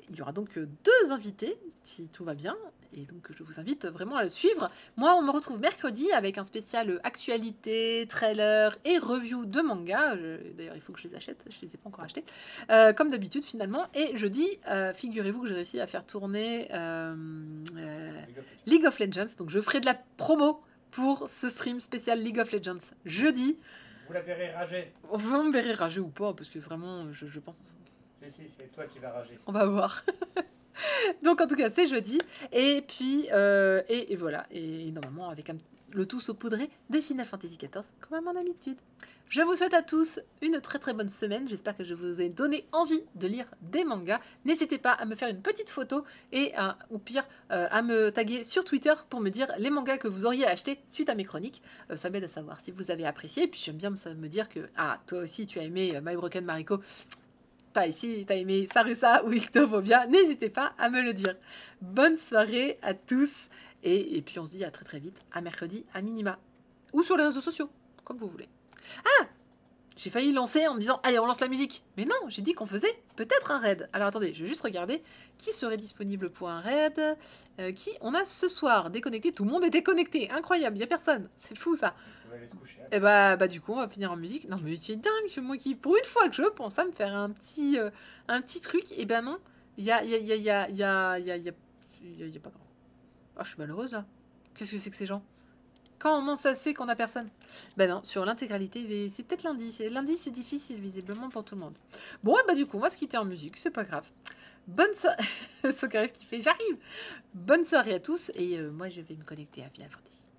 Il y aura donc 2 invités, si tout va bien, et donc je vous invite vraiment à le suivre. Moi, on me retrouve mercredi avec un spécial actualité, trailer et review de manga. D'ailleurs, il faut que je les achète, je ne les ai pas encore achetés, comme d'habitude finalement. Et jeudi, figurez-vous que j'ai réussi à faire tourner League of Legends. Donc je ferai de la promo pour ce stream spécial League of Legends jeudi. Vous la verrez rager. Vous me verrez rager ou pas, parce que vraiment, je pense... Si, c'est toi qui vas rager. On va voir. Donc en tout cas, c'est jeudi. Et puis, et voilà. Et normalement, avec le tout saupoudré de Final Fantasy XIV, comme à mon habitude. Je vous souhaite à tous une très très bonne semaine. J'espère que je vous ai donné envie de lire des mangas. N'hésitez pas à me faire une petite photo et au pire à me taguer sur Twitter pour me dire les mangas que vous auriez achetés suite à mes chroniques. Ça m'aide à savoir si vous avez apprécié. Et puis j'aime bien me dire que toi aussi tu as aimé My Broken Mariko. T'as aimé Sarusa ou Ictofobia, n'hésitez pas à me le dire. Bonne soirée à tous, et puis on se dit à très très vite, à mercredi, à minima. Ou sur les réseaux sociaux, comme vous voulez. Ah, j'ai failli lancer en me disant, allez, on lance la musique. Mais non, j'ai dit qu'on faisait peut-être un raid. Alors attendez, je vais juste regarder qui serait disponible pour un raid. Qui on a ce soir déconnecté, tout le monde est déconnecté, incroyable, il n'y a personne, c'est fou ça. Aller se coucher. Et bah du coup on va finir en musique. Non mais c'est dingue, c'est moi qui pour une fois que je pense à me faire un petit truc. Et ben non, il y a pas grand. Ah je suis malheureuse là. Qu'est-ce que c'est que ces gens? Comment ça se fait qu'on a personne? Ben non, sur l'intégralité, c'est peut-être lundi. Lundi c'est difficile visiblement pour tout le monde. Bon et bah du coup on va se quitter en musique, c'est pas grave. Bonne soirée. Socarif qui fait j'arrive. Bonne soirée à tous et moi je vais me connecter à Final Fantasy.